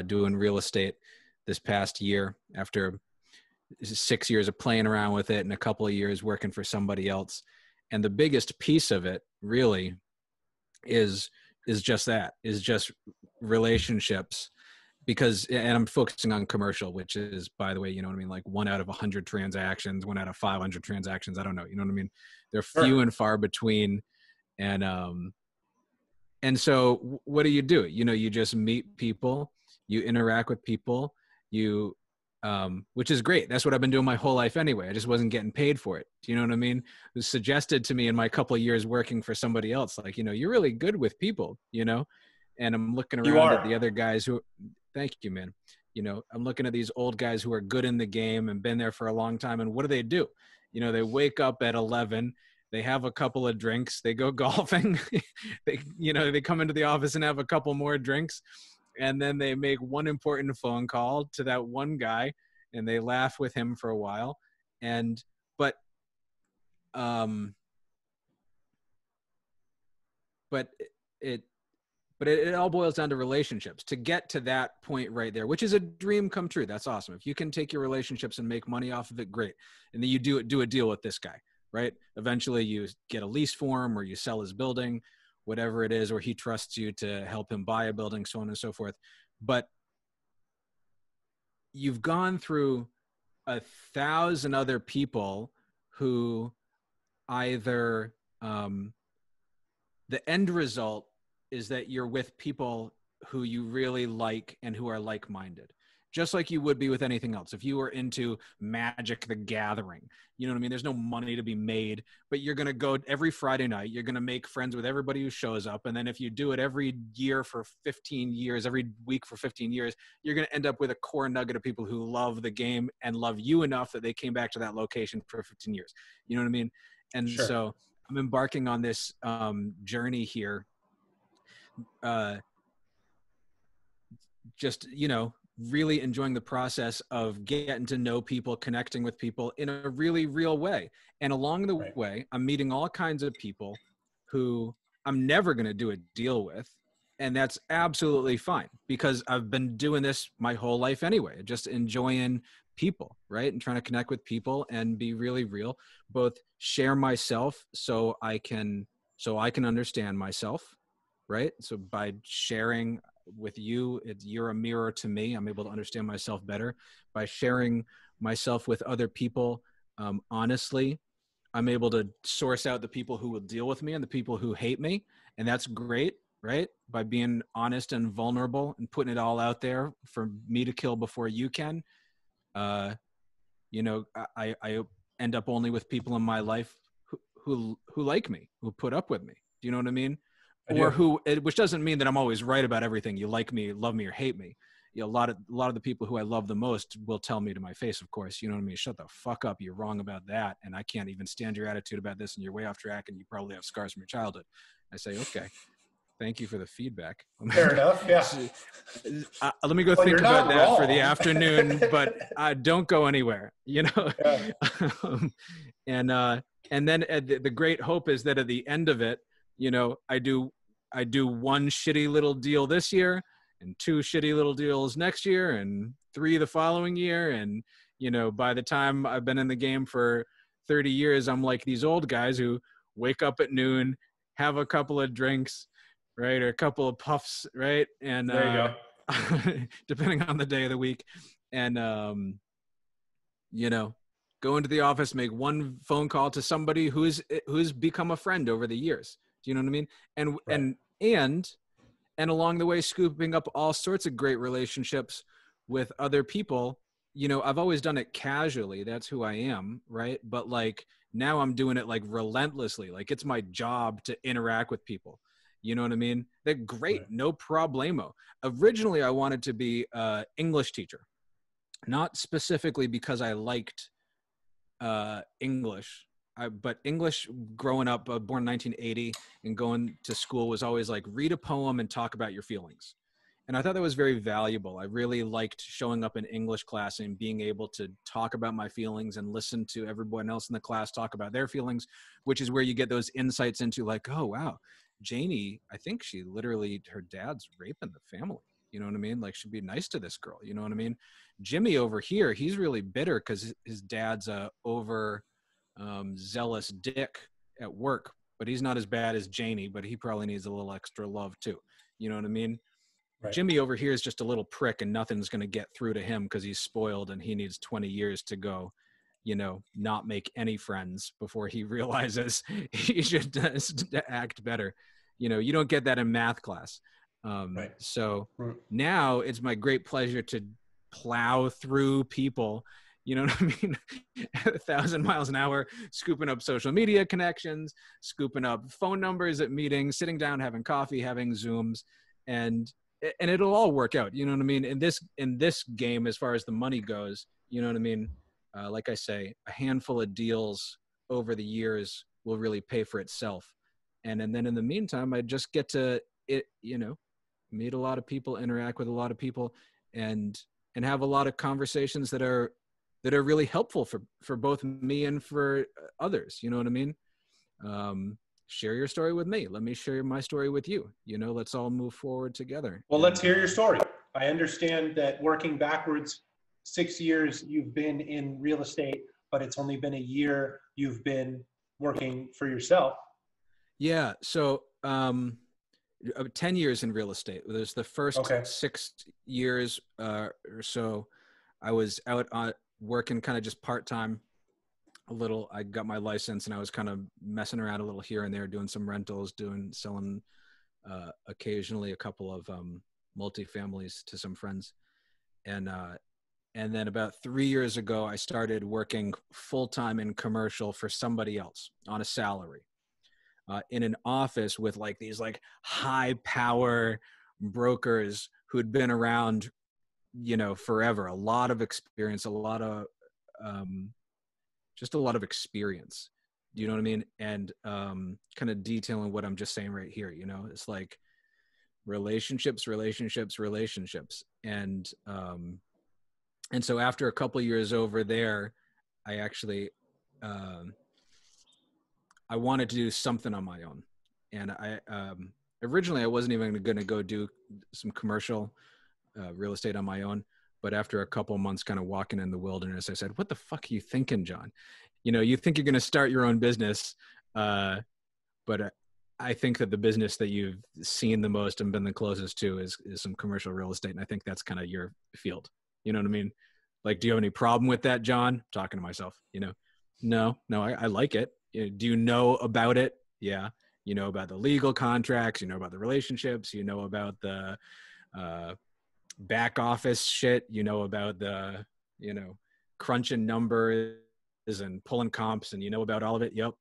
doing real estate this past year after 6 years of playing around with it and a couple of years working for somebody else. And the biggest piece of it really is just that, is just relationships. Because, and I'm focusing on commercial, which is, by the way, you know what I mean, like 1 out of 100 transactions, 1 out of 500 transactions, I don't know, you know what I mean, they're Sure. few and far between. And so what do? You know, you just meet people, you interact with people, you which is great. That's what I've been doing my whole life anyway. I just wasn't getting paid for it. Do you know what I mean? It was suggested to me in my couple of years working for somebody else, like, you know, you're really good with people, you know. And I'm looking You around at the are. other guys who, thank you, man. You know, I'm looking at these old guys who are good in the game and been there for a long time. And what do? You know, they wake up at 11, they have a couple of drinks, they go golfing, they come into the office and have a couple more drinks, and then they make one important phone call to that one guy, and they laugh with him for a while. And but um but it it all boils down to relationships to get to that point right there, which is a dream come true. That's awesome. If you can take your relationships and make money off of it, great. And then you do a deal with this guy, right? Eventually you get a lease for him, or you sell his building, whatever it is, or he trusts you to help him buy a building, so on and so forth. But you've gone through 1,000 other people who either the end result is that you're with people who you really like and who are like-minded, just like you would be with anything else. If you were into Magic the Gathering, you know what I mean? There's no money to be made, but you're going to go every Friday night. You're going to make friends with everybody who shows up. And then if you do it every year for 15 years, every week for 15 years, you're going to end up with a core nugget of people who love the game and love you enough that they came back to that location for 15 years. You know what I mean? And Sure. so I'm embarking on this journey here, just, you know, really enjoying the process of getting to know people, connecting with people in a really real way. And along the Right. way, I'm meeting all kinds of people who I'm never going to do a deal with. and that's absolutely fine because I've been doing this my whole life anyway, just enjoying people, right? And trying to connect with people and be really real, both share myself so I can understand myself, right? So by sharing with you, you're a mirror to me. I'm able to understand myself better by sharing myself with other people. Honestly, I'm able to source out the people who will deal with me and the people who hate me. And that's great, right? By being honest and vulnerable and putting it all out there for me to kill before you can. Uh, I end up only with people in my life who like me, who put up with me. Do you know what I mean? I Or do. which doesn't mean that I'm always right about everything. You like me, love me, or hate me. You know, a lot of the people who I love the most will tell me to my face, of course, you know what I mean? Shut the fuck up. You're wrong about that. And I can't even stand your attitude about this. And you're way off track. And you probably have scars from your childhood. I say, okay, thank you for the feedback. Fair enough. Yeah. So, let me go Well, think you're about not that for the wrong. afternoon, but don't go anywhere, you know? Yeah. um, and then the great hope is that at the end of it, you know, I do one shitty little deal this year and two shitty little deals next year and three the following year. And, you know, by the time I've been in the game for 30 years, I'm like these old guys who wake up at noon, have a couple of drinks, right, or a couple of puffs, right, and There you go. depending on the day of the week, and you know, go into the office, make one phone call to somebody who's become a friend over the years. Do you know what I mean? And Right. and along the way, scooping up all sorts of great relationships with other people. You know, I've always done it casually. That's who I am, right? But like now I'm doing it like relentlessly. Like it's my job to interact with people. You know what I mean? They're great, Right. no problemo. Originally, I wanted to be an English teacher, not specifically because I liked English. But English growing up, born in 1980 and going to school was always like read a poem and talk about your feelings. And I thought that was very valuable. I really liked showing up in English class and being able to talk about my feelings and listen to everyone else in the class talk about their feelings, which is where you get those insights into like, oh, wow, Janie, I think she literally, her dad's raping the family. You know what I mean? Like, she'd be nice to this girl. You know what I mean? Jimmy over here, he's really bitter because his dad's a over zealous dick at work, but he's not as bad as Janie, but he probably needs a little extra love too. You know what I mean? Right. Jimmy over here is just a little prick and nothing's going to get through to him because he's spoiled and he needs 20 years to go, you know, not make any friends before he realizes he should act better. You know, you don't get that in math class. Right. So Mm. now it's my great pleasure to plow through people, you know what I mean, at 1,000 miles an hour, scooping up social media connections, scooping up phone numbers at meetings, sitting down, having coffee, having Zooms, and it'll all work out. You know what I mean? In this game, as far as the money goes, you know what I mean? Like I say, a handful of deals over the years will really pay for itself. And then in the meantime, I just get to meet a lot of people, interact with a lot of people, and have a lot of conversations that are really helpful for both me and for others. You know what I mean? Share your story with me. Let me share my story with you. You know, let's all move forward together. Well, And let's hear your story. I understand that working backwards, 6 years you've been in real estate, but it's only been a year you've been working for yourself. yeah, so 10 years in real estate. There's the first Okay. 6 years or so I was out on working kind of just part-time a little. I got my license and I was kind of messing around a little here and there, doing some rentals, selling occasionally a couple of multifamilies to some friends. And then about 3 years ago, I started working full-time in commercial for somebody else on a salary, in an office with like these like high power brokers who'd been around, you know, forever, a lot of experience, a lot of just a lot of experience. Do you know what I mean? And kind of detailing what I'm just saying right here, you know, it's like relationships. And so after a couple years over there, I actually, I wanted to do something on my own. And originally I wasn't even going to go do some commercial real estate on my own. But after a couple months kind of walking in the wilderness, I said, what the fuck are you thinking, John? You think you're going to start your own business. But I think that the business that you've seen the most and been the closest to is some commercial real estate. And I think that's kind of your field. You know what I mean? Like, do you have any problem with that, John? I'm talking to myself, No, I like it. Do you know about it? Yeah. You know about the legal contracts, you know about the relationships, you know about the back office shit, you know about the, crunching numbers and pulling comps, and you know about all of it. Yep.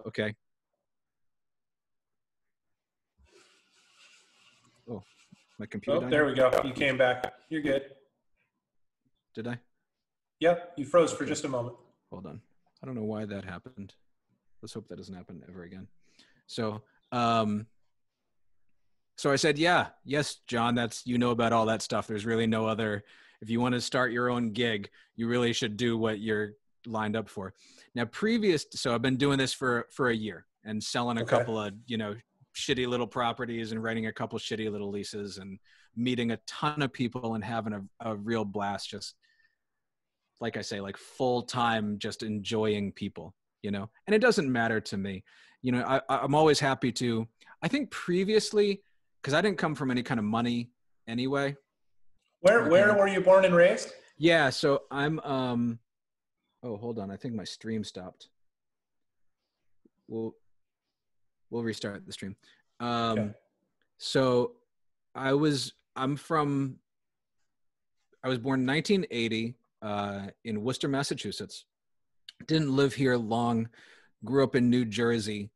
Okay. Oh, my computer Oh, died there here. we go. You came back. You're good. Did I? Yep, you froze for Okay. just a moment. Hold on. I don't know why that happened. Let's hope that doesn't happen ever again. So I said, yes, John, you know about all that stuff. There's really no other, if you want to start your own gig, you really should do what you're lined up for. Now, so I've been doing this for a year and selling a couple of, shitty little properties and writing a couple shitty little leases and meeting a ton of people and having a real blast. Just like I say, like full time, just enjoying people, and it doesn't matter to me. I'm always happy to, I think previously, because I didn't come from any kind of money anyway. Where were you born and raised? Yeah, so I'm oh, hold on, I think my stream stopped. We'll restart the stream. Okay. So I was born in 1980 in Worcester, Massachusetts. Didn't live here long. Grew up in New Jersey,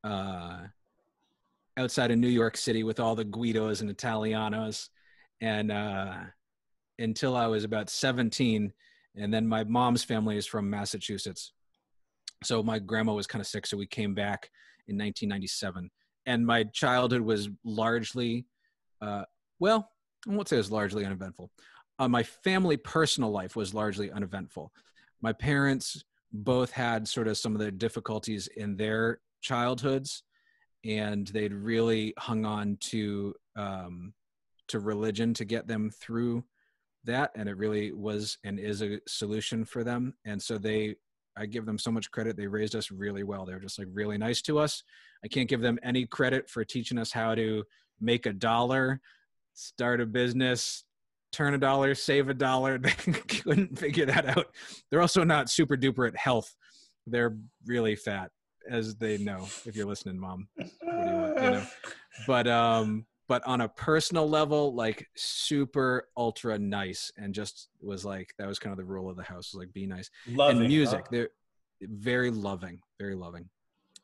outside of New York City with all the Guidos and Italianos, and until I was about 17. And then my mom's family is from Massachusetts. So my grandma was kind of sick, so we came back in 1997. And my childhood was largely, well, I won't say it was largely uneventful. My family personal life was largely uneventful. My parents both had sort of some of the difficulties in their childhoods, and they'd really hung on to religion to get them through that, and it really was and is a solution for them. And so I give them so much credit. They raised us really well. They were just like really nice to us. I can't give them any credit for teaching us how to make a dollar, start a business, turn a dollar, save a dollar. They couldn't figure that out. They're also not super duper at health. They're really fat, as they know. If you're listening, Mom, what do you want? But on a personal level, like super ultra nice, and just was like, that was kind of the rule of the house, was like, be nice. Loving, and music, huh? they're very loving,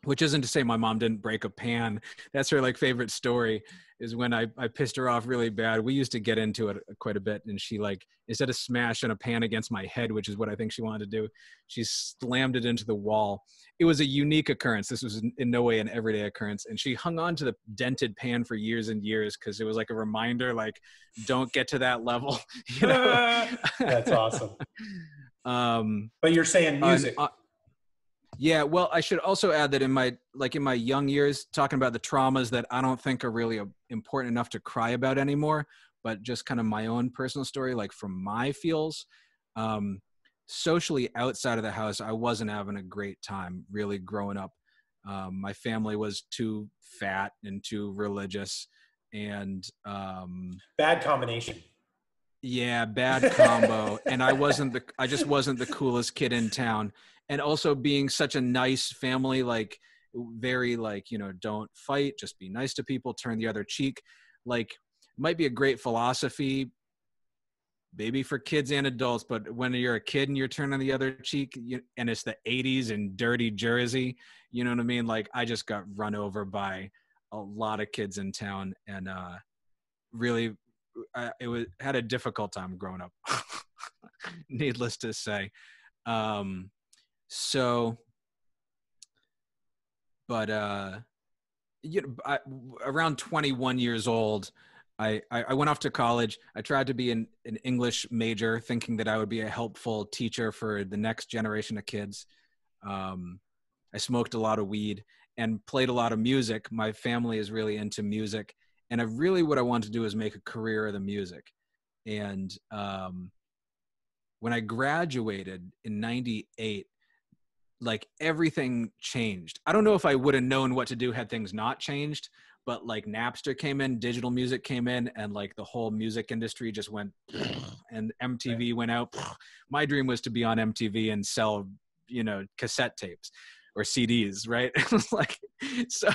which isn't to say my mom didn't break a pan. That's her like favorite story, is when I pissed her off really bad. We used to get into it quite a bit, and she, like, instead of smashing a pan against my head, which is what I think she wanted to do, she slammed it into the wall. It was a unique occurrence. This was in no way an everyday occurrence. And she hung on to the dented pan for years and years, because it was like a reminder, like, don't get to that level. That's awesome. But you're saying music. Yeah, well, I should also add that in my young years, talking about the traumas that I don't think are really important enough to cry about anymore, but just kind of my own personal story, like from my feels, socially outside of the house, I wasn't having a great time really growing up. My family was too fat and too religious, and Bad combination. yeah, bad combo. And I just wasn't the coolest kid in town. And also being such a nice family, like very like, don't fight, just be nice to people, turn the other cheek. Like, might be a great philosophy, maybe for kids and adults, but when you're a kid and you're turning the other cheek, and it's the 80s in dirty Jersey, you know what I mean? Like, I just got run over by a lot of kids in town, and really, had a difficult time growing up, needless to say. So, but around 21 years old, I went off to college. I tried to be an English major, thinking that I would be a helpful teacher for the next generation of kids. I smoked a lot of weed, and played a lot of music. My family is really into music, and what I wanted to do is make a career of the music. And when I graduated in '98, like everything changed. I don't know if I would have known what to do had things not changed, but like Napster came in, digital music came in, and like the whole music industry just went, and MTV went out. My dream was to be on MTV and sell, cassette tapes or CDs, right? It was like, so,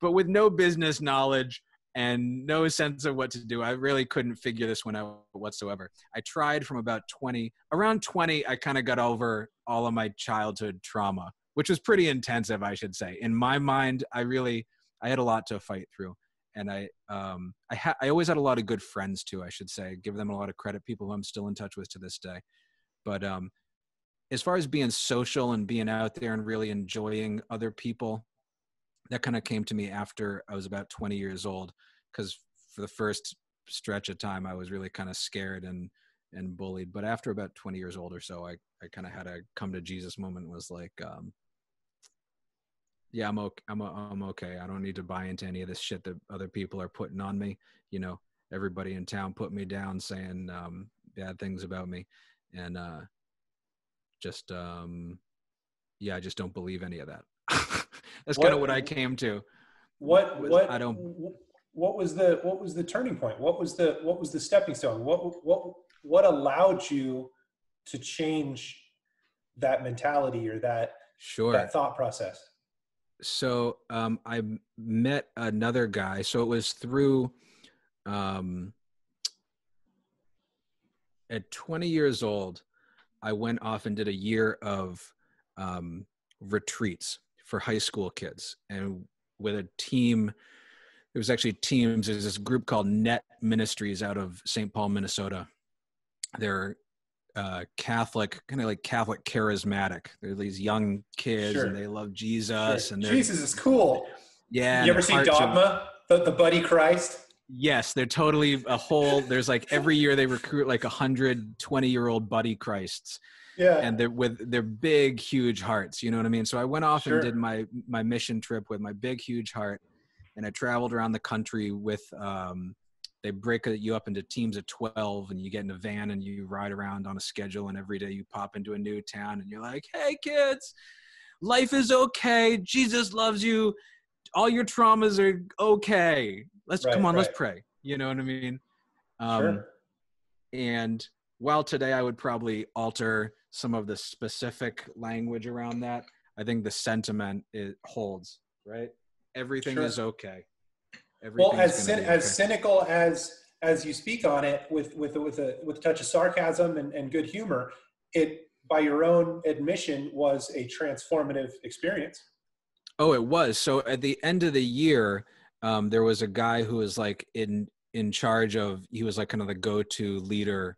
but with no business knowledge and no sense of what to do, I really couldn't figure this one out whatsoever. I tried from around 20, I kind of got over all of my childhood trauma, which was pretty intensive, I should say. In my mind, I had a lot to fight through. And I always had a lot of good friends too, I should say. Give them a lot of credit, people who I'm still in touch with to this day. But as far as being social and being out there and really enjoying other people, that kind of came to me after I was about 20 years old, because for the first stretch of time, I was really kind of scared and bullied. But after about 20 years old or so, I kind of had a come to Jesus moment. Was like, yeah, I'm okay. I don't need to buy into any of this shit that other people are putting on me. Everybody in town put me down saying bad things about me. And just, yeah, I just don't believe any of that. That's kind of what I came to. What was the turning point? What was the stepping stone? What allowed you to change that mentality or that thought process? So I met another guy. So it was through at 20 years old, I went off and did a year of retreats for high school kids, and with a team. It was actually teams. There's this group called Net Ministries out of St. Paul, Minnesota. They're Catholic, kind of like Catholic charismatic. They're these young kids, and they love Jesus. Sure. And Jesus is cool. Yeah. You ever see Dogma? The Buddy Christ? Yes, they're totally there's like every year they recruit like 120-year-old Buddy Christs. Yeah. And they're big, huge hearts. You know what I mean? So I went off and did my mission trip with my big, huge heart. And I traveled around the country with, they break you up into teams of 12, and you get in a van and you ride around on a schedule, and every day you pop into a new town and you're like, hey kids, life is okay. Jesus loves you. All your traumas are okay. Let's pray. You know what I mean? And while today I would probably alter some of the specific language around that, I think the sentiment holds, right? Everything is okay. Well, as cynical as you speak on it with a touch of sarcasm and good humor, it, by your own admission, was a transformative experience. Oh, it was. So at the end of the year, there was a guy who was like in charge of, he was like kind of the go-to leader.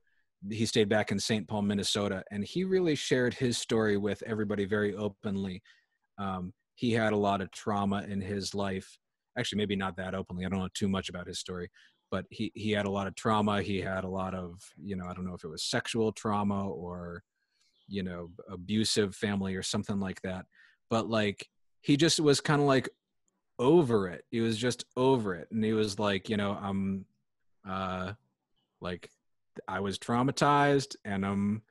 He stayed back in St. Paul, Minnesota, and he really shared his story with everybody very openly. He had a lot of trauma in his life. Actually, maybe not that openly. I don't know too much about his story, but he had a lot of trauma. He had a lot of, I don't know if it was sexual trauma or, abusive family or something like that. But like, he just was kind of like over it. He was just over it. And he was like, I'm like, I was traumatized and I'm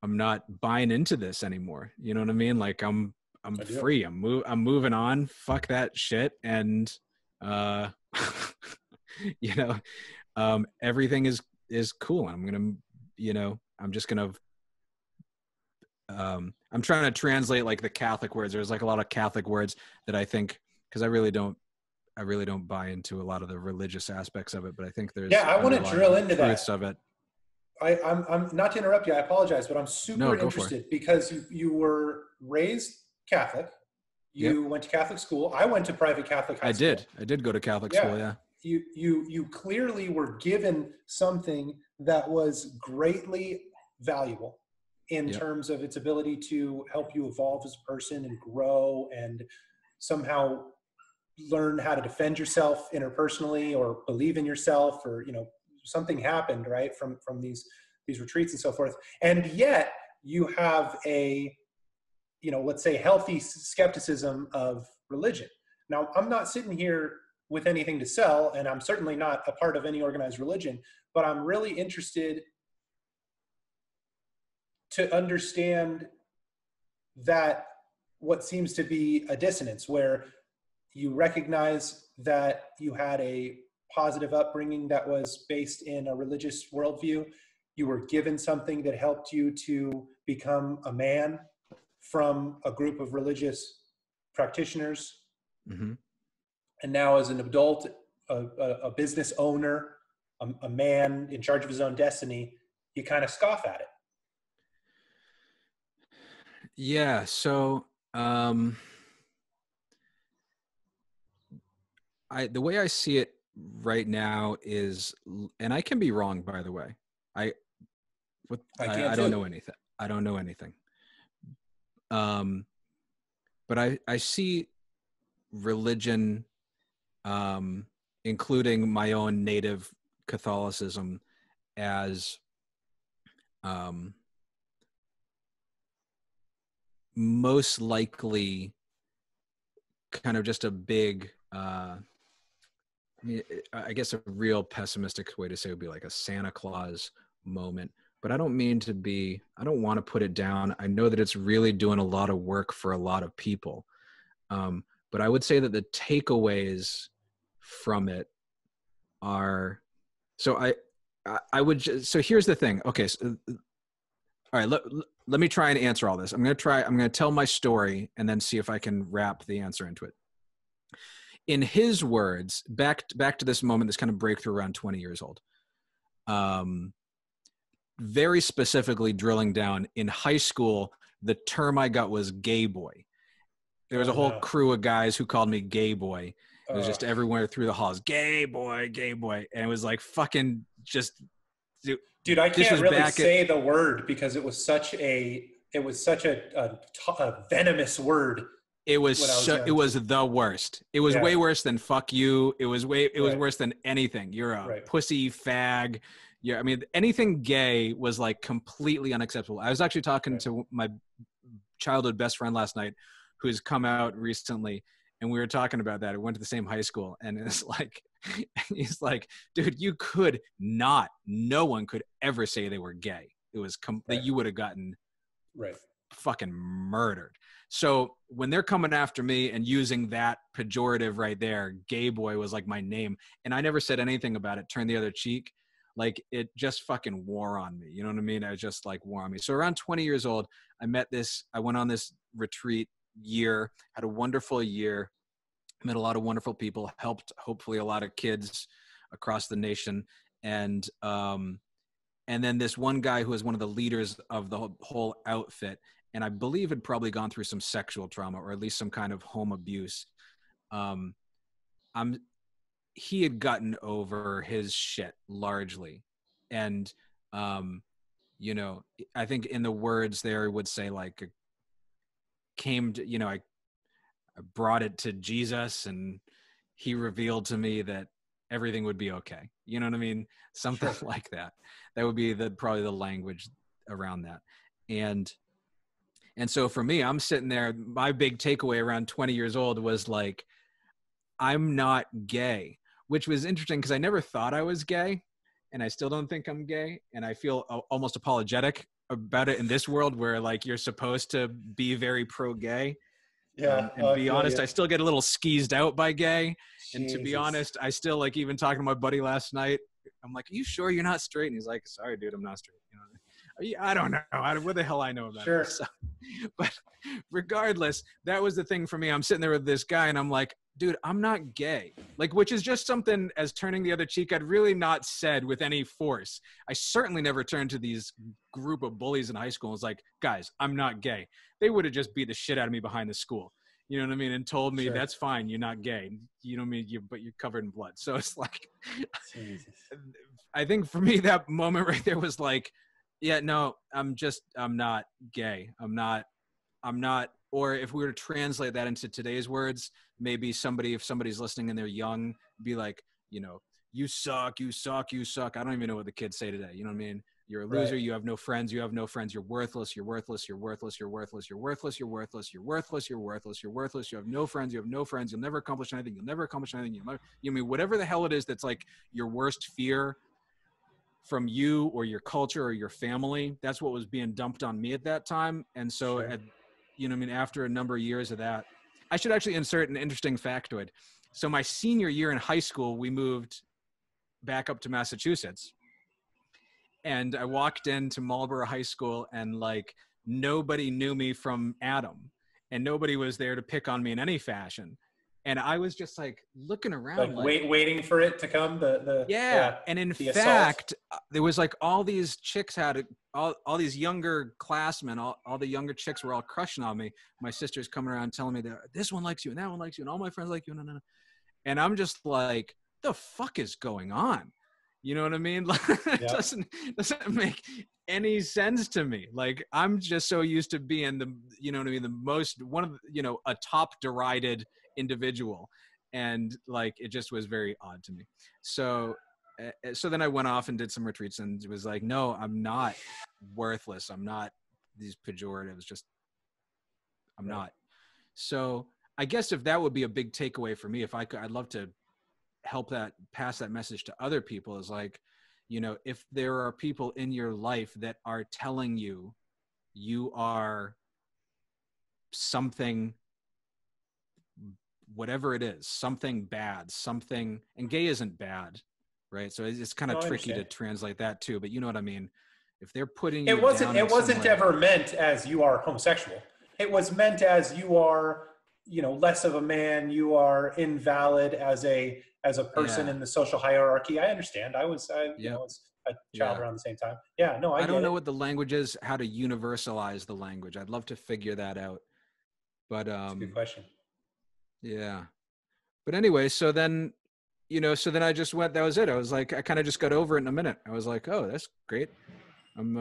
not buying into this anymore. You know what I mean? Like I'm free. I'm moving on. Fuck that shit. And, everything is cool. I'm going to, I'm just going to, I'm trying to translate like the Catholic words. There's like a lot of Catholic words that I think, cause I really don't buy into a lot of the religious aspects of it, but I think there's, I want to drill into that. Of it. I'm not to interrupt you. I apologize, but I'm super interested because you were raised Catholic. You went to Catholic school. I went to private Catholic high school. I did go to Catholic school. Yeah. You clearly were given something that was greatly valuable in terms of its ability to help you evolve as a person and grow and somehow learn how to defend yourself interpersonally or believe in yourself, or, something happened, right, from these retreats and so forth. And yet you have a let's say healthy skepticism of religion. Now, I'm not sitting here with anything to sell, and I'm certainly not a part of any organized religion, but I'm really interested to understand that what seems to be a dissonance where you recognize that you had a positive upbringing that was based in a religious worldview. You were given something that helped you to become a man from a group of religious practitioners. Mm-hmm. And now as an adult, a business owner, a man in charge of his own destiny, you kind of scoff at it. Yeah. So, the way I see it right now is, and I can be wrong, by the way. I don't know anything. I don't know anything. But I see religion, including my own native Catholicism, as most likely kind of just a big, I guess a real pessimistic way to say it would be like a Santa Claus moment. But I don't mean to be, I don't want to put it down. I know that it's really doing a lot of work for a lot of people. But I would say that the takeaways from it are, so I would just, so here's the thing. Okay. So, all right, let me try and answer all this. I'm going to tell my story and then see if I can wrap the answer into it. In his words, back to this moment, this kind of breakthrough around 20 years old. Very specifically drilling down, in high school, the term I got was gay boy. There was a whole crew of guys who called me gay boy. It was just everywhere through the halls, gay boy. And it was like fucking just, dude, I can't really say the word because it was such a venomous word. It was the worst. It was way worse than fuck you. It was worse than anything. You're a pussy fag. Yeah, I mean, anything gay was like completely unacceptable. I was actually talking to my childhood best friend last night, who's come out recently, and we were talking about that. We went to the same high school, and it's like, he's like, dude, you could not. No one could ever say they were gay. It was that you would have gotten fucking murdered. So when they're coming after me and using that pejorative right there, gay boy was like my name, and I never said anything about it. Turn the other cheek. Like, it just fucking wore on me. You know what I mean? I just like wore on me. So around 20 years old, I went on this retreat year, had a wonderful year, met a lot of wonderful people, helped hopefully a lot of kids across the nation. And then this one guy who was one of the leaders of the whole outfit, and I believe had probably gone through some sexual trauma or at least some kind of home abuse. He had gotten over his shit largely. And, I think in the words there would say like, I brought it to Jesus and he revealed to me that everything would be okay. You know what I mean? Something like that. That would be probably the language around that. And so for me, I'm sitting there, my big takeaway around 20 years old was like, I'm not gay, which was interesting because I never thought I was gay, and I still don't think I'm gay. And I feel almost apologetic about it in this world where like you're supposed to be very pro-gay. And be honest, I still get a little skeezed out by gay. Jesus. And to be honest, I still like, even talking to my buddy last night, I'm like, are you sure you're not straight? And he's like, sorry, dude, I'm not straight. I don't know. What the hell I know about it? So, but regardless, that was the thing for me. I'm sitting there with this guy and I'm like, dude, I'm not gay. Like, which is just something, as turning the other cheek, I'd really not said with any force. I certainly never turned to these group of bullies in high school and was like, guys, I'm not gay. They would have just beat the shit out of me behind the school. You know what I mean? And told me, that's fine. You're not gay. You know what I mean? But you're covered in blood. So it's like, I think for me, that moment right there was like, yeah, no, I'm not gay. I'm not, or if we were to translate that into today's words, maybe if somebody's listening and they're young, be like, you suck. I don't even know what the kids say today. You know what I mean? You're a Right. loser. You have no friends. You have no friends. You're worthless. You're worthless. You're worthless. You're worthless. You're worthless. You're worthless. You're worthless. You're worthless. You're worthless. You have no friends. You have no friends. You'll never accomplish anything. You'll never accomplish anything. You'll never, you know, I mean, whatever the hell it is that's like your worst fear from you or your culture or your family, that's what was being dumped on me at that time. And so Sure. you know, I mean, after a number of years of that, I should actually insert an interesting factoid. So my senior year in high school, we moved back up to Massachusetts, and I walked into Marlborough High School, and like nobody knew me from Adam, and nobody was there to pick on me in any fashion. And I was just like looking around Like like, waiting for it to come, yeah. And in the assault. fact, there was like all these chicks had all these younger classmen, all the younger chicks were all crushing on me. My sister's coming around telling me that this one likes you and that one likes you and all my friends like you. No. And I'm just like, the fuck is going on? You know what I mean? Like, it Yeah. doesn't make any sense to me. Like, I'm just so used to being the, you know what I mean, the most, one of the, you know, a top derided individual. And like, it just was very odd to me. So then I went off and did some retreats, and it was like, no, I'm not worthless. I'm not these pejoratives. Just, I'm Right. not. So I guess if that would be a big takeaway for me, if I could, I'd love to help that, pass that message to other people, is like, you know, if there are people in your life that are telling you you are something, whatever it is, something bad, something, and gay isn't bad, right? So it's kind of No, I tricky to understand. translate that too, but you know what I mean? If they're putting you It wasn't down in it some wasn't way, ever meant as you are homosexual. It was meant as you are, less of a man, you are invalid as a person yeah, in the social hierarchy. I understand. yep, was a child yeah. around the same time. Yeah, no, I I don't get know it. what the language is, how to universalize the language. I'd love to figure that out. But It's a good question. yeah. But anyway, so then, you know, so then I just went, that was it. I was like, I kind of just got over it in a minute. I was like, oh, that's great. I'm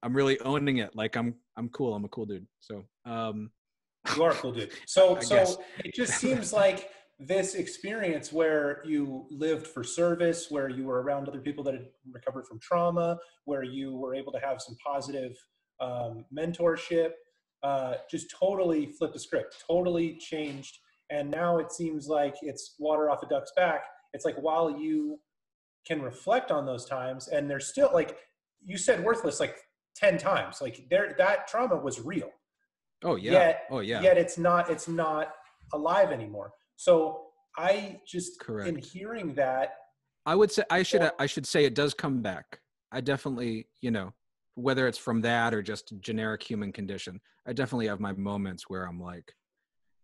really owning it. Like I'm cool. I'm a cool dude. So, You are a cool dude. So I guess. so it just seems like this experience where you lived for service, where you were around other people that had recovered from trauma, where you were able to have some positive mentorship, just totally flipped the script, totally changed. And now it seems like it's water off a duck's back. It's like while you can reflect on those times, and there's still, like you said, worthless like 10 times. Like that trauma was real, Oh yeah. yet Oh yeah. yet it's not alive anymore. So I just, in Correct. hearing that, I would say well, I should say it does come back. I definitely, you know, whether it's from that or just generic human condition, I definitely have my moments where I'm like,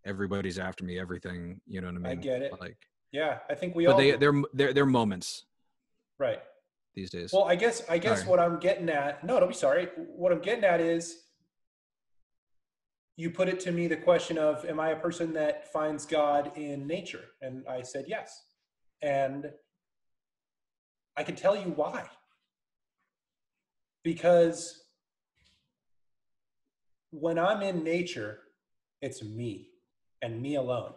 everybody's after me, everything, you know what I I mean? get it. Like, Yeah, I think we but all do. they're moments Right. these days. Well, I guess Sorry. what I'm getting at, no, don't be sorry. What I'm getting at is, you put it to me the question of, am I a person that finds God in nature? And I said yes. And I can tell you why. Because when I'm in nature, it's me and me alone.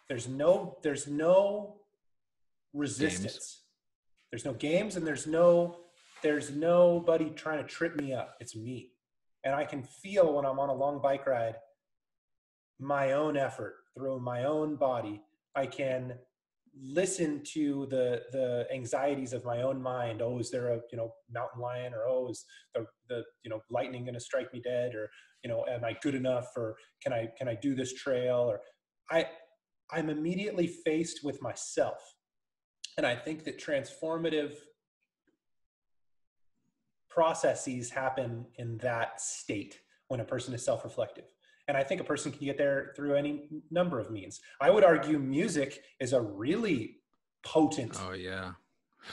There's no Games. resistance. There's no games, and there's nobody trying to trip me up. It's me. And I can feel when I'm on a long bike ride my own effort through my own body. I can listen to the anxieties of my own mind. Oh, is there a mountain lion? Or oh, is the lightning going to strike me dead? Or am I good enough? Or can I do this trail? Or I I'm immediately faced with myself. And I think that transformative processes happen in that state when a person is self-reflective. And I think a person can get there through any number of means. I would argue music is a really potent Oh yeah.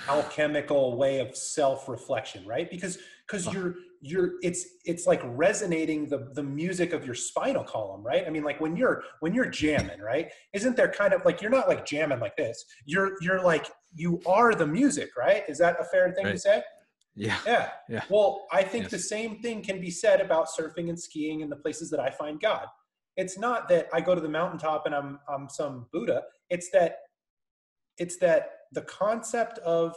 alchemical way of self-reflection, right? Because Oh, it's like resonating the music of your spinal column, right? I mean, like when you're jamming, right? Isn't there kind of like, you're not like jamming like this. You're like, you are the music, right? Is that a fair thing to right. say? Yeah. Yeah. Yeah. Well, I think the Yes. same thing can be said about surfing and skiing and the places that I find God. It's not that I go to the mountaintop and I'm some Buddha. It's that the concept of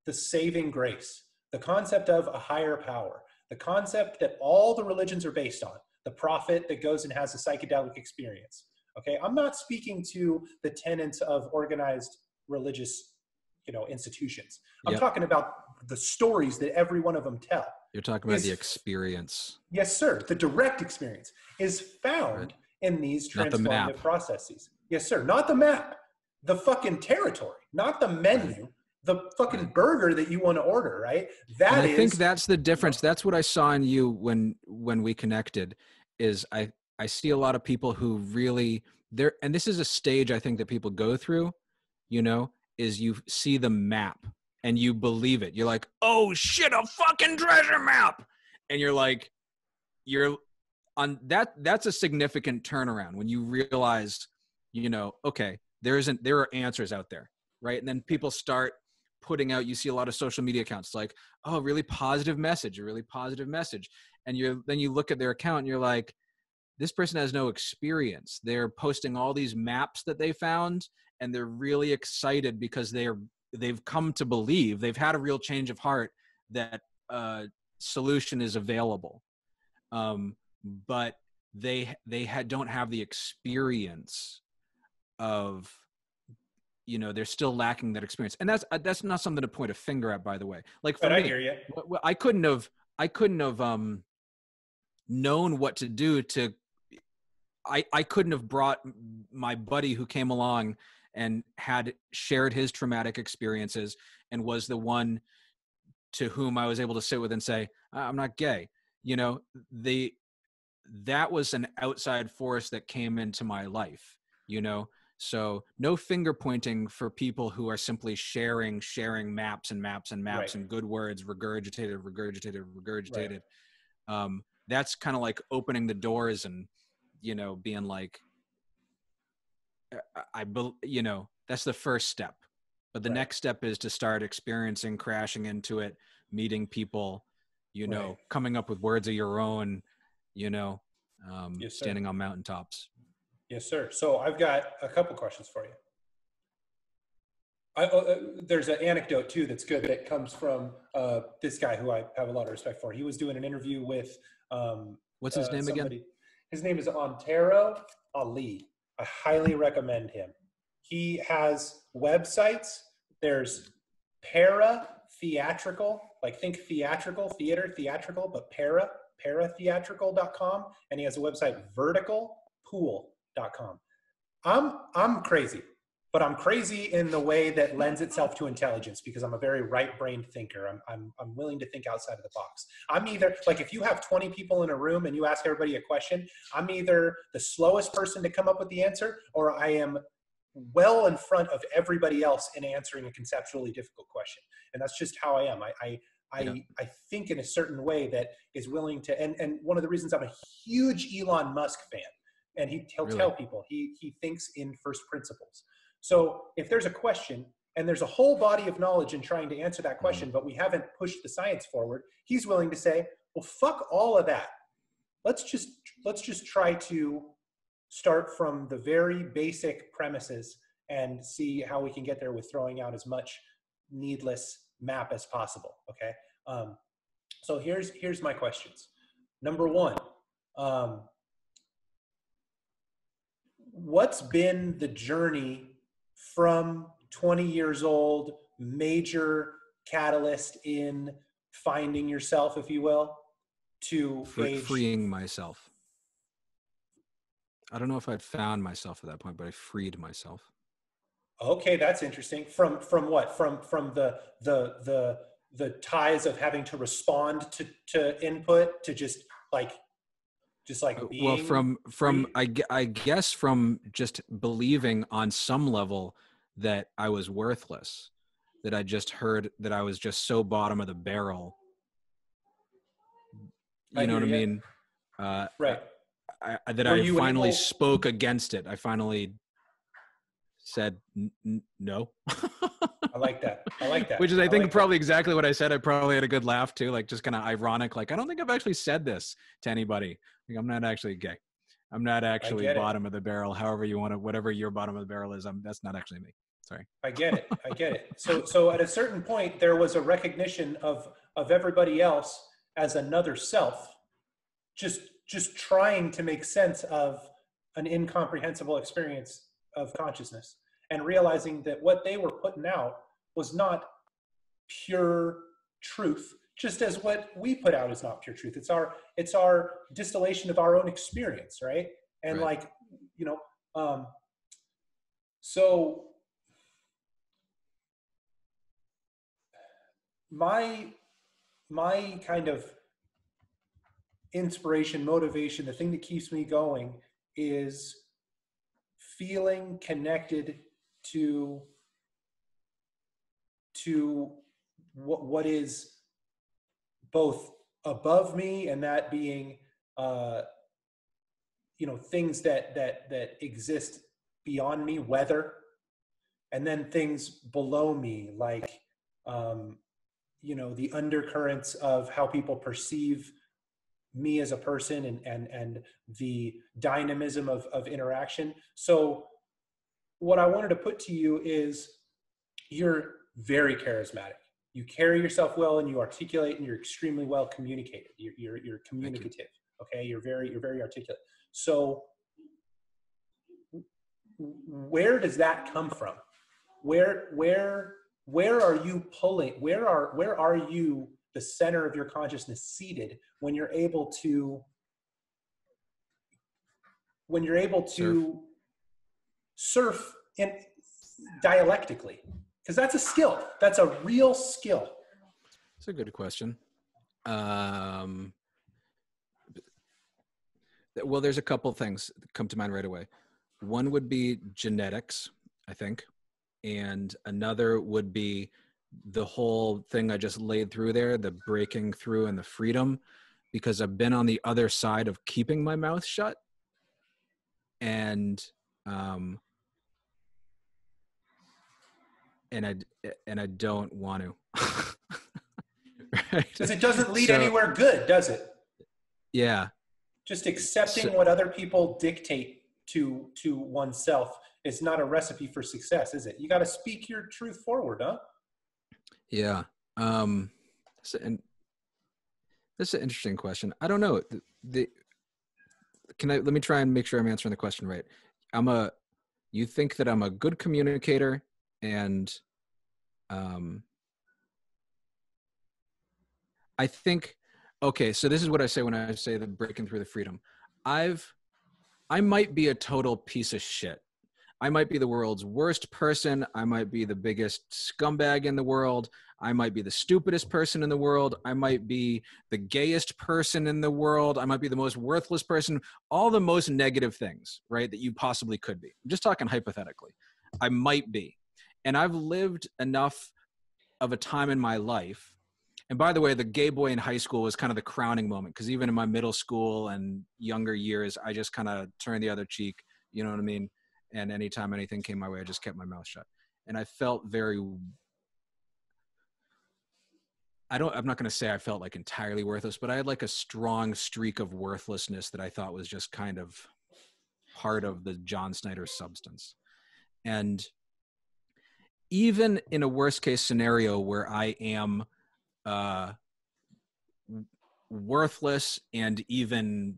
the saving grace, the concept of a higher power, the concept that all the religions are based on, the prophet that goes and has a psychedelic experience. Okay, I'm not speaking to the tenets of organized religious, institutions. I'm Yep. talking about the stories that every one of them tell. You're talking about the experience. Yes, sir. The direct experience is found Right. in these Not the map. transformative processes. Yes, sir. Not the map, the fucking territory, not the menu, Right. the fucking Right. burger that you want to order, right? And I think that's the difference. That's what I saw in you when we connected, is I see a lot of people who really there, and this is a stage I think that people go through, is you see the map and you believe it. You're like, oh shit, a fucking treasure map. And you're on that's a significant turnaround when you realize, okay, there are answers out there, right? And then people start putting out, you see a lot of social media accounts like, oh, really positive message, a really positive message. And then you look at their account and you're like, this person has no experience. They're posting all these maps that they found, and they're really excited because they've come to believe, they've had a real change of heart that solution is available. But they don't have the experience of, they're still lacking that experience. And that's not something to point a finger at, by the way. Like for me, I hear you. I couldn't have known what to do to, I couldn't have brought my buddy who came along and had shared his traumatic experiences and was the one to whom I was able to sit with and say, I'm not gay. That was an outside force that came into my life, so no finger pointing for people who are simply sharing maps and maps and maps, right, and good words regurgitated. Right. That's kind of like opening the doors and, being like, that's the first step. But the next step is to start experiencing, crashing into it, meeting people, right, coming up with words of your own, yes, standing on mountaintops. Yes, sir. So I've got a couple questions for you. There's an anecdote too that's good that comes from this guy who I have a lot of respect for. He was doing an interview with what's his name again? His name is Antero Ali. I highly recommend him. He has websites. There's para theatrical, like think theatrical, theater, theatrical, but paratheatrical.com, and he has a website verticalpool.com. I'm crazy, but I'm crazy in the way that lends itself to intelligence because I'm a very right-brained thinker. I'm willing to think outside of the box. I'm either, like if you have 20 people in a room and you ask everybody a question, I'm either the slowest person to come up with the answer, or I am well in front of everybody else in answering a conceptually difficult question. And that's just how I am. I think in a certain way that is willing to, and one of the reasons I'm a huge Elon Musk fan, and he'll really tell people he thinks in first principles. So if there's a question and there's a whole body of knowledge in trying to answer that question, but we haven't pushed the science forward, he's willing to say, well, fuck all of that. Let's just try to start from the very basic premises and see how we can get there with throwing out as much needless map as possible. Okay. So here's my questions. Number one, what's been the journey from 20 years old, major catalyst in finding yourself, if you will, to freeing myself? I don't know if I'd found myself at that point, but I freed myself. Okay, that's interesting. From what? From the ties of having to respond to input to just like being, well, from I guess from just believing on some level that I was worthless, that I just heard that I was just so bottom of the barrel. You know what I mean? Right. That I finally spoke against it. I finally said no. I like that. Which is, I think, probably exactly what I said. I probably had a good laugh too, like just kind of ironic. Like, I don't think I've actually said this to anybody. Like, I'm not actually gay. I'm not actually bottom of the barrel. However you want to, whatever your bottom of the barrel is, that's not actually me. Sorry. I get it. So at a certain point, there was a recognition of of everybody else as another self, just trying to make sense of an incomprehensible experience of consciousness, and realizing that what they were putting out was not pure truth, just as what we put out is not pure truth. It's our distillation of our own experience, right? And Right. like, you know, so my kind of inspiration, motivation, the thing that keeps me going is feeling connected to what is both above me, and that being things that exist beyond me, weather, and then things below me, like the undercurrents of how people perceive me as a person, and the dynamism of interaction. So what I wanted to put to you is, you're very charismatic. You carry yourself well, and you articulate, and you're extremely well communicated. You're communicative. Okay, you're very articulate. So where does that come from? Where are you pulling? Where are you, the center of your consciousness, seated when you're able to surf in dialectically? Because that's a skill. That's a real skill. It's a good question. Well, there's a couple things that come to mind right away. One would be genetics, I think. And another would be the whole thing I just laid through there, the breaking through and the freedom, because I've been on the other side of keeping my mouth shut. And I don't want to. Right? Because it doesn't lead anywhere good, does it? Yeah. Just accepting what other people dictate to oneself is not a recipe for success, is it? You got to speak your truth forward, huh? Yeah. That's an interesting question. I don't know. Let me try and make sure I'm answering the question right. You think that I'm a good communicator, and I think, okay, so this is what I say when I say the breaking through the freedom. I might be a total piece of shit. I might be the world's worst person. I might be the biggest scumbag in the world. I might be the stupidest person in the world. I might be the gayest person in the world. I might be the most worthless person. All the most negative things, right, that you possibly could be. I'm just talking hypothetically. I might be. And I've lived enough of a time in my life. And by the way, the gay boy in high school was kind of the crowning moment, because even in my middle school and younger years, I just kind of turned the other cheek. You know what I mean? And anytime anything came my way, I just kept my mouth shut. And I felt I'm not going to say I felt like entirely worthless, but I had like a strong streak of worthlessness that I thought was just kind of part of the John Snyder substance. And even in a worst case scenario where I am worthless and even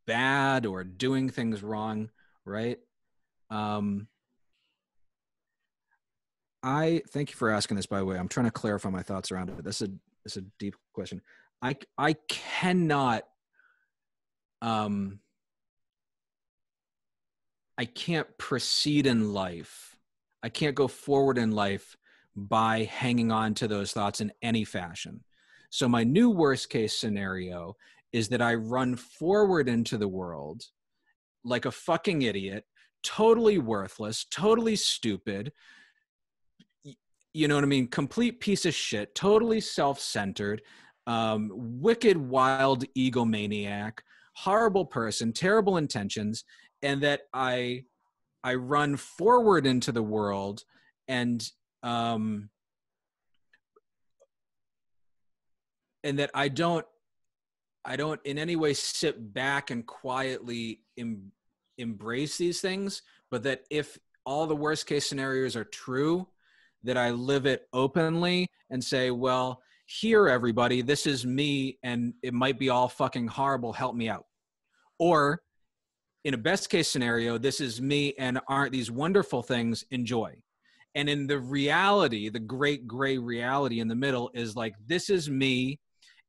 bad or doing things wrong, right? I thank you for asking this, by the way. I'm trying to clarify my thoughts around it. This is a deep question. I cannot I can't proceed in life. I can't go forward in life by hanging on to those thoughts in any fashion. So my new worst case scenario is that I run forward into the world like a fucking idiot, totally worthless, totally stupid, you know what I mean? Complete piece of shit, totally self-centered, wicked, wild egomaniac, horrible person, terrible intentions, and that I run forward into the world, and that I don't in any way sit back and quietly embrace these things, but that if all the worst case scenarios are true, that I live it openly and say, well, here, everybody, this is me, and it might be all fucking horrible. Help me out. Or in a best case scenario, this is me, and aren't these wonderful things? Enjoy. And in the reality, the great gray reality in the middle is like, this is me.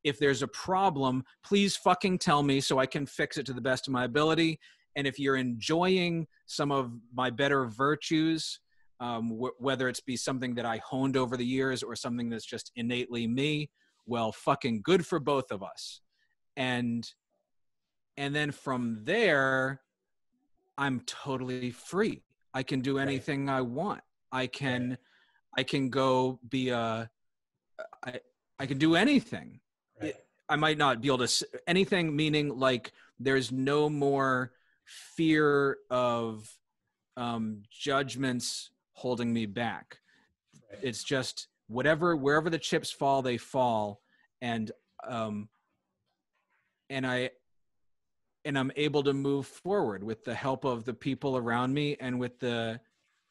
If there's a problem, please fucking tell me so I can fix it to the best of my ability. And if you're enjoying some of my better virtues, whether it's be something that I honed over the years or something that's just innately me, well, fucking good for both of us. And then from there, I'm totally free. I can do anything I want. I can go be I can do anything. I might not be able to anything, meaning like there's no more fear of judgments holding me back. It's just wherever the chips fall, they fall. And I'm able to move forward with the help of the people around me and with the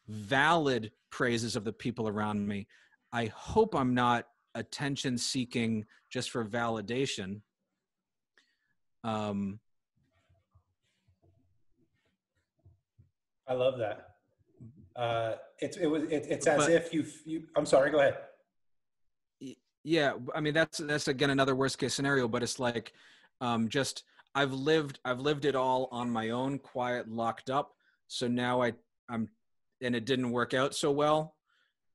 valid praises of the people around me. I hope I'm not attention seeking just for validation. I love that. It's as if you I'm sorry, go ahead. Yeah, I mean that's again another worst case scenario, but it's like just I've lived it all on my own, quiet, locked up. So now I'm and it didn't work out so well.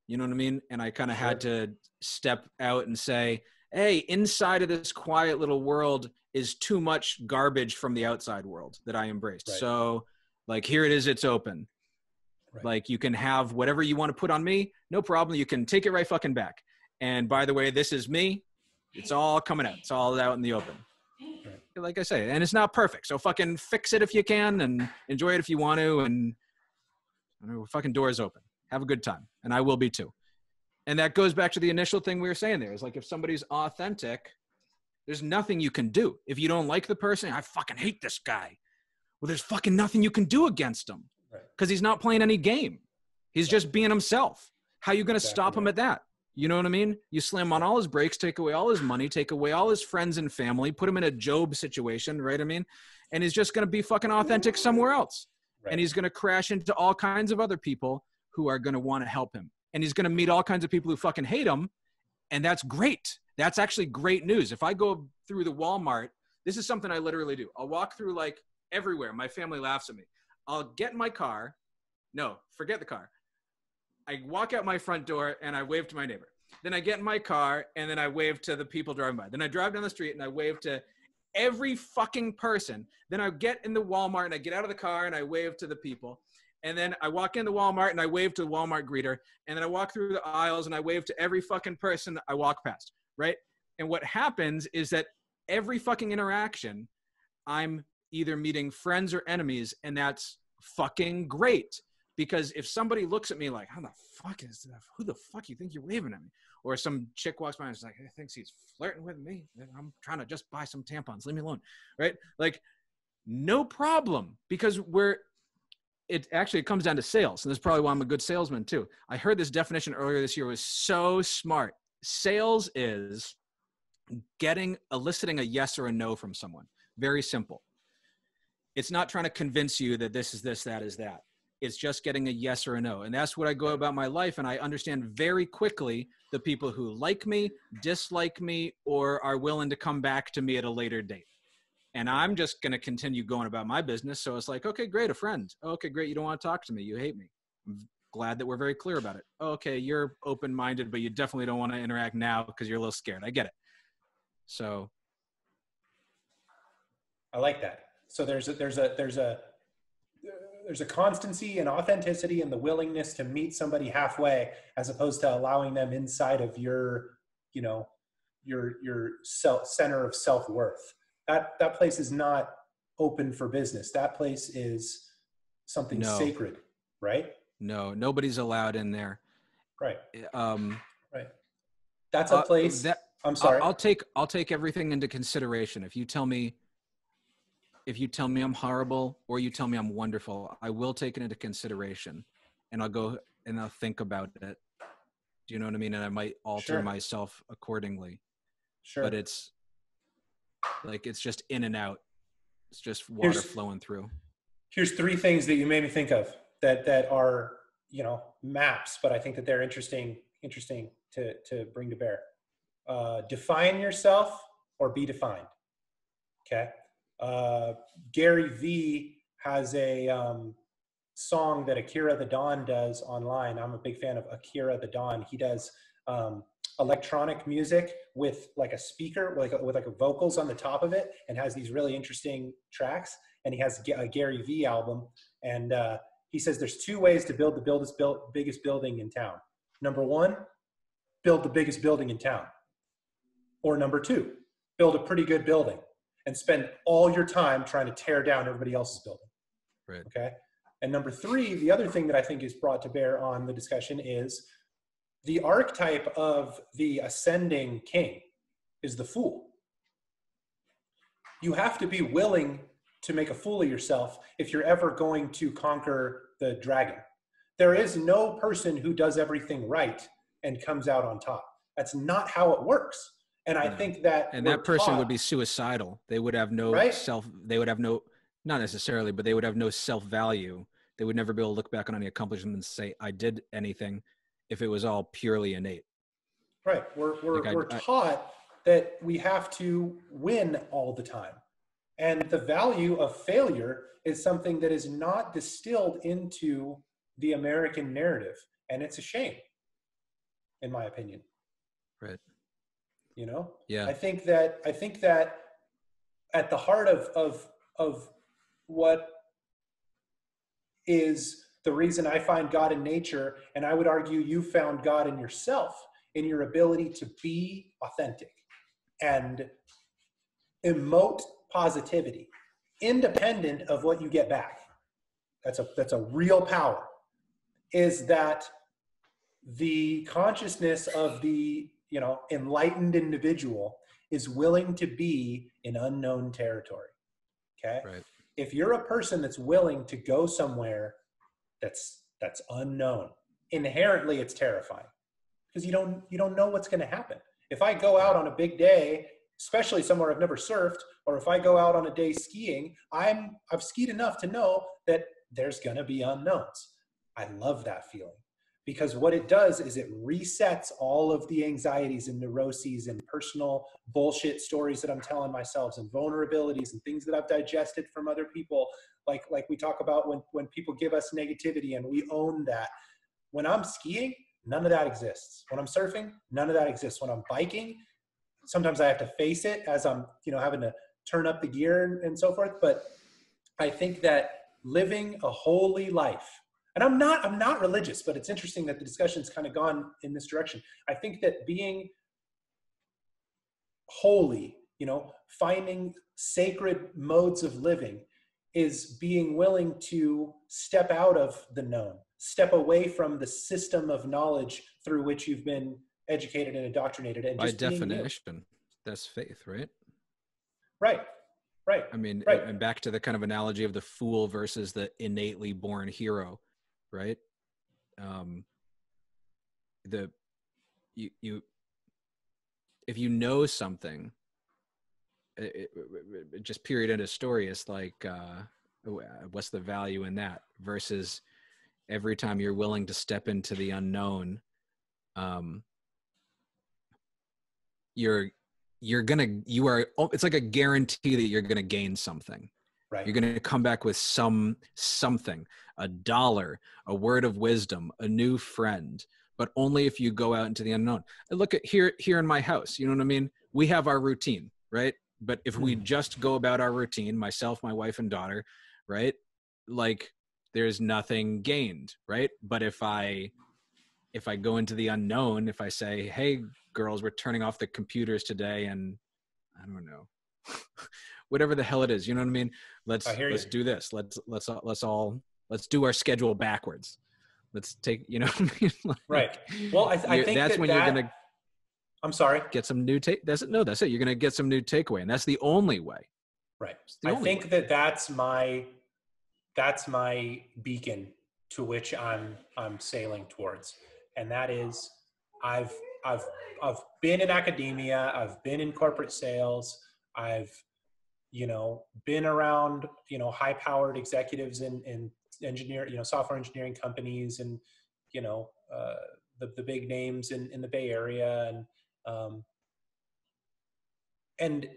You know what I mean? And I kind of had to step out and say, hey, inside of this quiet little world is too much garbage from the outside world that I embraced. So like, here it is, it's open. Like you can have whatever you want to put on me. No problem. You can take it right fucking back. And by the way, this is me. It's all coming out. It's all out in the open. Like I say, and it's not perfect. So fucking fix it if you can and enjoy it if you want to. And fucking doors open. Have a good time. And I will be too. And that goes back to the initial thing we were saying there. Is like if somebody's authentic, there's nothing you can do. If you don't like the person, I fucking hate this guy. Well, there's fucking nothing you can do against him. Because he's not playing any game. He's just being himself. How are you going to stop him at that? You know what I mean? You slam on all his brakes, take away all his money, take away all his friends and family, put him in a Job situation, right? I mean, and he's just going to be fucking authentic somewhere else. And he's going to crash into all kinds of other people who are going to want to help him. And he's going to meet all kinds of people who fucking hate him. And that's great. That's actually great news. If I go through the Walmart, this is something I literally do. I'll walk through like everywhere. My family laughs at me. I'll get in my car. No, forget the car. I walk out my front door and I wave to my neighbor. Then I get in my car and then I wave to the people driving by. Then I drive down the street and I wave to every fucking person. Then I get in the Walmart and I get out of the car and I wave to the people. And then I walk into Walmart and I wave to the Walmart greeter. And then I walk through the aisles and I wave to every fucking person I walk past, right? And what happens is that every fucking interaction, I'm either meeting friends or enemies, and that's fucking great. Because if somebody looks at me like, how the fuck is that? Who the fuck you think you're waving at me? Or some chick walks by and is like, I think he's flirting with me. I'm trying to just buy some tampons. Leave me alone, right? Like, no problem. Because it comes down to sales. And that's probably why I'm a good salesman too. I heard this definition earlier this year was so smart. Sales is eliciting a yes or a no from someone. Very simple. It's not trying to convince you that this is this, that is that. It's just getting a yes or a no. And that's what I go about my life. And I understand very quickly the people who like me, dislike me, or are willing to come back to me at a later date. And I'm just going to continue going about my business. So it's like, okay, great, a friend. Okay, great, you don't want to talk to me. You hate me. I'm glad that we're very clear about it. Okay, you're open-minded, but you definitely don't want to interact now because you're a little scared. I get it. So I like that. So there's a constancy and authenticity and the willingness to meet somebody halfway, as opposed to allowing them inside of your center of self-worth. That place is not open for business. That place is something sacred, right? No, nobody's allowed in there. Right. Right. That's a place. I'm sorry. I'll take everything into consideration. If you tell me I'm horrible or you tell me I'm wonderful, I will take it into consideration, and I'll go and I'll think about it. Do you know what I mean? And I might alter myself accordingly. Sure. but it's like, it's just in and out. It's just water Here's flowing through. here's three things that you made me think of that are, maps, but I think that they're interesting to bring to bear. Define yourself or be defined. Okay. Gary V has a song that Akira the Don does online. I'm a big fan of Akira the Don. He does electronic music with like a speaker, with like a vocals on the top of it, and has these really interesting tracks. And he has a Gary V album, and he says there's two ways to build the biggest building in town. Number one, build the biggest building in town. Or number two, build a pretty good building and spend all your time trying to tear down everybody else's building. Right. Okay. And number three, the other thing that I think is brought to bear on the discussion is the archetype of the ascending king is the fool. You have to be willing to make a fool of yourself if you're ever going to conquer the dragon. There is no person who does everything right and comes out on top. That's not how it works. And I think that, and that person would be suicidal. They would have no they would have no, not necessarily, but they would have no self-value. They would never be able to look back on any accomplishment and say, I did anything, if it was all purely innate. Right. We're taught that we have to win all the time. And the value of failure is something that is not distilled into the American narrative. And it's a shame, in my opinion. Right. Yeah. I think that at the heart of what is the reason I find God in nature, and I would argue you found God in yourself, in your ability to be authentic and emote positivity, independent of what you get back. That's a real power, is that the consciousness of the enlightened individual is willing to be in unknown territory. Okay. Right. If you're a person that's willing to go somewhere that's unknown, inherently it's terrifying because you don't know what's going to happen. If I go out on a big day, especially somewhere I've never surfed, or if I go out on a day skiing, I've skied enough to know that there's going to be unknowns. I love that feeling. Because what it does is it resets all of the anxieties and neuroses and personal bullshit stories that I'm telling myself and vulnerabilities and things that I've digested from other people. Like we talk about when people give us negativity and we own that. When I'm skiing, none of that exists. When I'm surfing, none of that exists. When I'm biking, sometimes I have to face it as I'm, having to turn up the gear and so forth. But I think that living a holy life, and I'm not religious, but it's interesting that the discussion's kind of gone in this direction. I think that being holy, finding sacred modes of living is being willing to step out of the known, step away from the system of knowledge through which you've been educated and indoctrinated. And by just definition, that's faith, right? Right. I mean, right. And back to the kind of analogy of the fool versus the innately born hero. Right. If you know something, just period end of story, it's like, what's the value in that versus every time you're willing to step into the unknown, it's like a guarantee that you're going to gain something. Right. You're going to come back with something, $1, a word of wisdom, a new friend, but only if you go out into the unknown. Look at here in my house. You know what I mean? We have our routine, right? But if we just go about our routine, myself, my wife, and daughter, right? Like there's nothing gained, right? But if I go into the unknown, if I say, hey girls, we're turning off the computers today, and I don't know, whatever the hell it is, you know what I mean? Let's do this. Let's do our schedule backwards. Let's take, you know what I mean? Like, right. Well, I think that's when you're going to, I'm sorry, get some new that's it. You're going to get some new takeaway. And that's the only way. Right. I think that's my beacon to which I'm sailing towards. And that is I've I've been in academia, I've been in corporate sales, I've, been around, high powered executives in software engineering companies, and, the big names in the Bay Area. And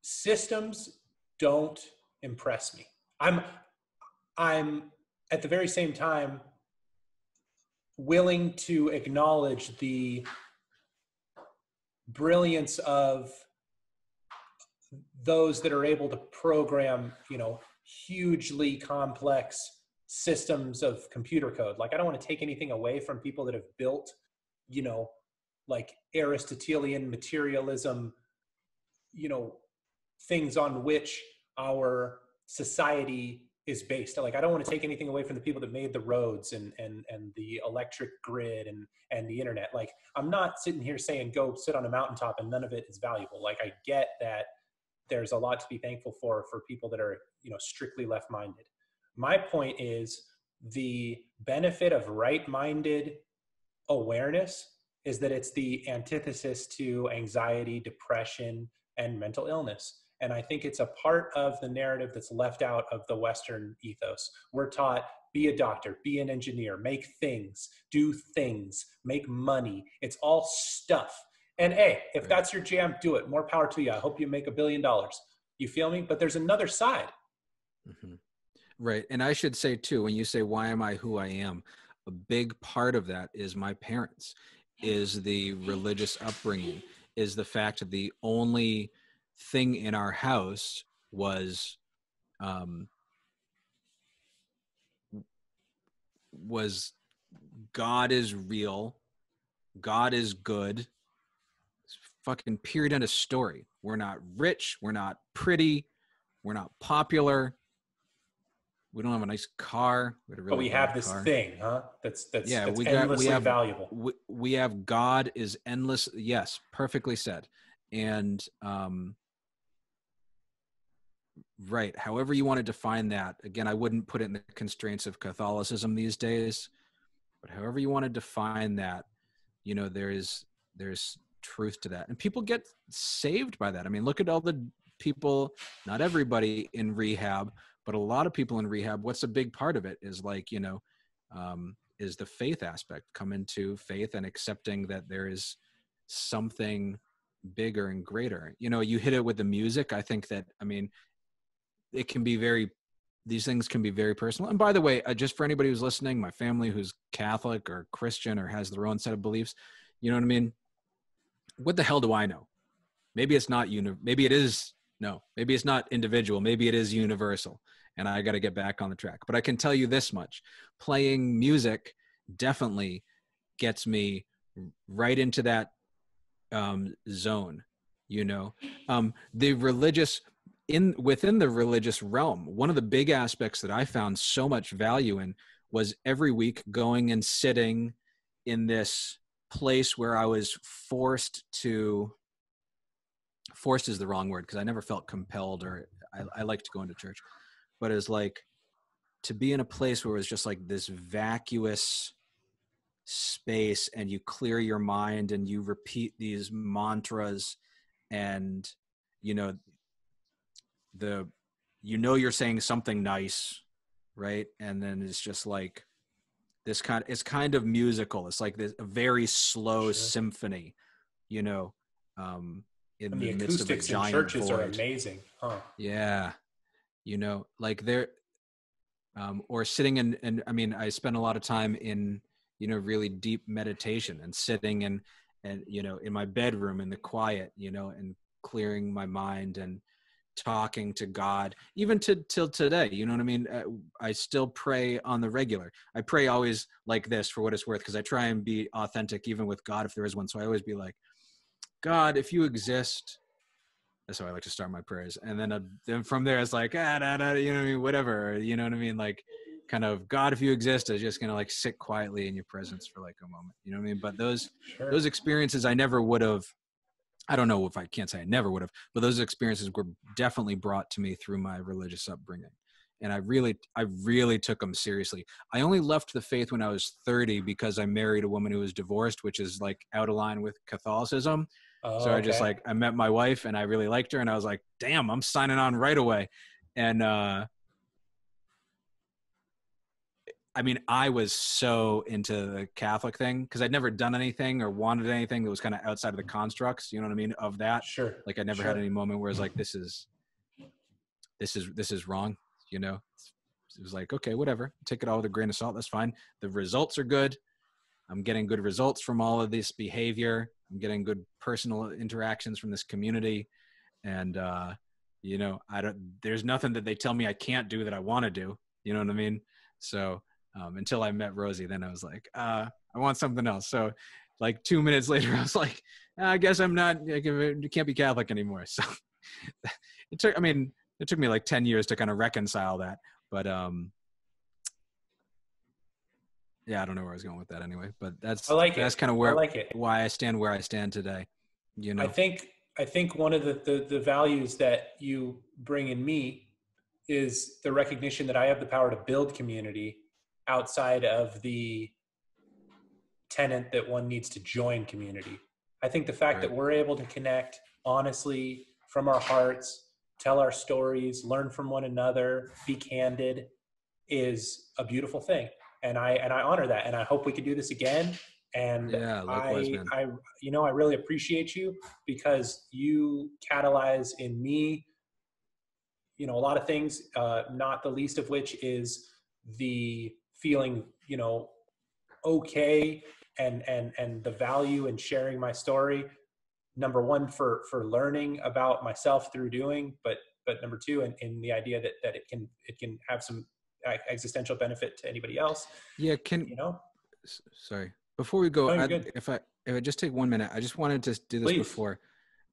systems don't impress me. I'm at the very same time willing to acknowledge the brilliance of those that are able to program, hugely complex systems of computer code. Like, I don't want to take anything away from people that have built, like Aristotelian materialism, things on which our society is based. Like, I don't want to take anything away from the people that made the roads and the electric grid and the internet. Like, I'm not sitting here saying go sit on a mountaintop and none of it is valuable. Like, I get that there's a lot to be thankful for people that are, strictly left-minded. My point is, the benefit of right-minded awareness is that it's the antithesis to anxiety, depression, and mental illness. And I think it's a part of the narrative that's left out of the Western ethos. We're taught, be a doctor, be an engineer, make things, do things, make money. It's all stuff. And hey, if that's your jam, do it. More power to you. I hope you make $1 billion. You feel me? But there's another side. Mm-hmm. Right. And I should say too, when you say, why am I who I am? A big part of that is my parents, is the religious upbringing, is the fact that the only thing in our house was God is real, God is good, fucking period, end of story. We're not rich, we're not pretty, we're not popular, we don't have a nice car, but we have this thing, huh? That's endlessly valuable. We have God is endless. Yes, perfectly said. And right, however you want to define that, again, I wouldn't put it in the constraints of Catholicism these days, but however you want to define that, there's truth to that. And people get saved by that. I mean, look at all the people, not everybody in rehab, but a lot of people in rehab. What's a big part of it is like, is the faith aspect, come into faith and accepting that there is something bigger and greater. You hit it with the music. I think that, it can be these things can be very personal. And by the way, just for anybody who's listening, my family who's Catholic or Christian or has their own set of beliefs, you know what I mean? What the hell do I know? Maybe it's not maybe it is. No, maybe it's not individual. Maybe it is universal. And I got to get back on the track. But I can tell you this much. Playing music definitely gets me right into that zone, the religious, within the religious realm. One of the big aspects that I found so much value in was every week going and sitting in this place where I was forced is the wrong word, because I never felt compelled, or I like to go into church, but it's like to be in a place where it was just like this vacuous space, and you clear your mind and you repeat these mantras, and you're saying something nice, right? And then it's just like it's kind of musical. It's like a very slow symphony, in the midst of a giant in churches void. Are amazing, huh? Yeah, like they're or sitting in, I spend a lot of time in really deep meditation and sitting and in my bedroom in the quiet, and clearing my mind and talking to God, even till today. You know what I mean? I still pray on the regular. I pray always like this, for what it's worth, because I try and be authentic even with God, if there is one. So I always be like, God, if you exist. That's how I like to start my prayers. And then from there, it's like, whatever, you know what I mean? Like, kind of, God, if you exist, I'm just going to like sit quietly in your presence for like a moment, you know what I mean? But those experiences I never would have, I don't know if I can't say I never would have, but those experiences were definitely brought to me through my religious upbringing. And I really took them seriously. I only left the faith when I was 30 because I married a woman who was divorced, which is like out of line with Catholicism. So Oh, I just okay. like, I met my wife and I really liked her and I was like, damn, I'm signing on right away. And, I mean, I was so into the Catholic thing because I'd never done anything or wanted anything that was kind of outside of the constructs, you know what I mean, of that. Sure. Like I never had Sure. any moment where I was like, this is wrong, you know. It was like, okay, whatever, take it all with a grain of salt, that's fine. The results are good. I'm getting good results from all of this behavior. I'm getting good personal interactions from this community. And you know, there's nothing that they tell me I can't do that I want to do, you know what I mean. So until I met Rosie, then I was like, I want something else. So like 2 minutes later I was like, I guess I'm not, I can't be Catholic anymore. So it took me like 10 years to kind of reconcile that. But yeah, I don't know where I was going with that anyway, but I like that's it. kind of I where, like it. why I stand where I stand today, you I know. think I think one of the values that you bring in me is the recognition that I have the power to build community outside of the tenant that one needs to join community. I think the fact that Right. we're able to connect honestly from our hearts, tell our stories, learn from one another, be candid is a beautiful thing. And I honor that. And I hope we could do this again. And Yeah, likewise, man. I really appreciate you because you catalyze in me, a lot of things, not the least of which is the feeling, okay, and the value in sharing my story. Number one, for learning about myself through doing, but number two, in the idea that it can have some existential benefit to anybody else. Yeah, sorry. Before we go, No, you're good. if I just take 1 minute, I just wanted to do this Please. before,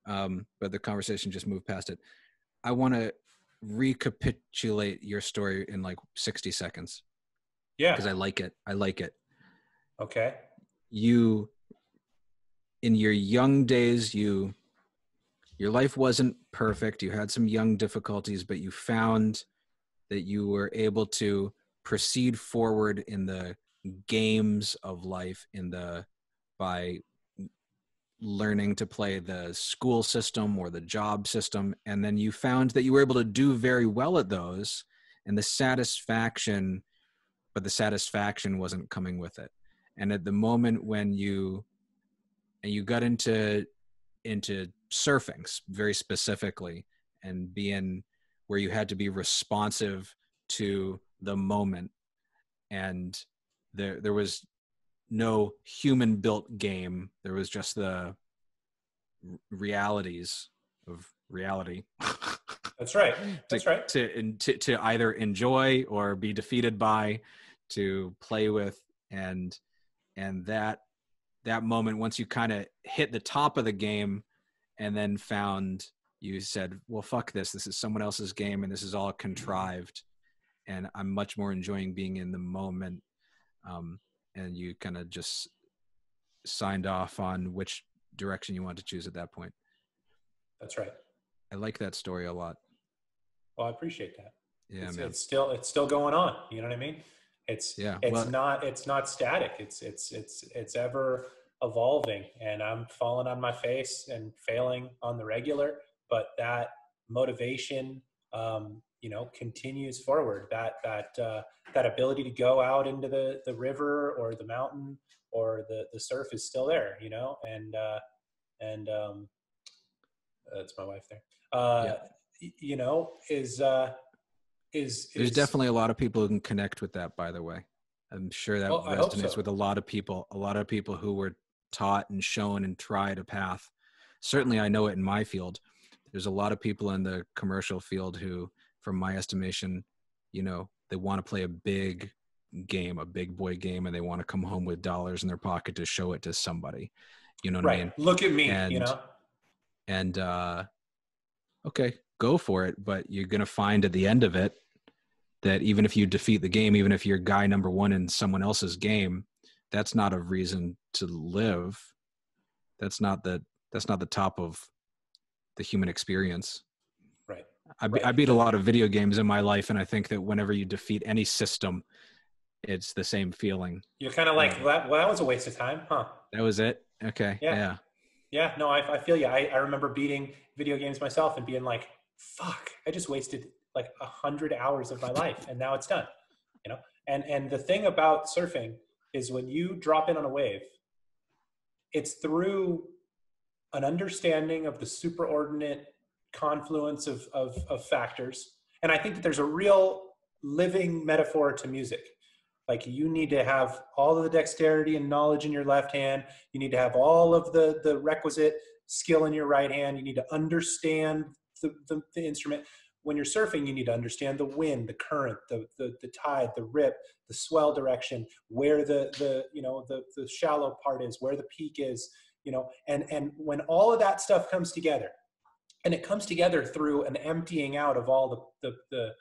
but the conversation just moved past it. I want to recapitulate your story in like 60 seconds Yeah. because I like it. I like it. Okay. You, in your young days, your life wasn't perfect. You had some young difficulties, but you found that you were able to proceed forward in the games of life by learning to play the school system or the job system. And then you found that you were able to do very well at those, and the satisfaction wasn't coming with it. And at the moment when you got into surfing very specifically, and being where you had to be responsive to the moment, and there was no human built game, there was just the realities of reality. That's right. That's right. To either enjoy or be defeated by, to play with. And that moment, once you kind of hit the top of the game and then you said, well, fuck this is someone else's game and this is all contrived, and I'm much more enjoying being in the moment. And you kind of just signed off on which direction you want to choose at that point. That's right. I like that story a lot. Well, I appreciate that. Yeah, It's man. it's still going on. You know what I mean? It's Yeah. it's Well, not static. It's ever evolving, and I'm falling on my face and failing on the regular. But that motivation, continues forward. That ability to go out into the river or the mountain or the surf is still there. And that's my wife there. yeah. There's Is definitely a lot of people who can connect with that, by the way. I'm sure that well, I hope resonates so. with a lot of people who were taught and shown and tried a path. Certainly I know it in my field. There's a lot of people in the commercial field who, from my estimation, they want to play a big game, a big boy game, and they want to come home with dollars in their pocket to show it to somebody. You know what I Right. mean? Look at me, And okay, go for it. But you're going to find at the end of it that even if you defeat the game, even if you're guy number one in someone else's game, that's not a reason to live. That's not the top of the human experience. Right. I beat a lot of video games in my life, and I think that whenever you defeat any system, it's the same feeling. You're kind of like, well, that was a waste of time, huh? That was it. Okay. Yeah. Yeah. Yeah. No, I feel you. I remember beating video games myself and being like, fuck, I just wasted like 100 hours of my life and now it's done, you know? And the thing about surfing is when you drop in on a wave, it's through an understanding of the superordinate confluence of factors. And I think that there's a real living metaphor to music. Like you need to have all of the dexterity and knowledge in your left hand. You need to have all of the requisite skill in your right hand. You need to understand the instrument. When you're surfing, you need to understand the wind, the current, the tide, the rip, the swell direction, where the shallow part is, where the peak is, you know, and when all of that stuff comes together, and it comes together through an emptying out of all the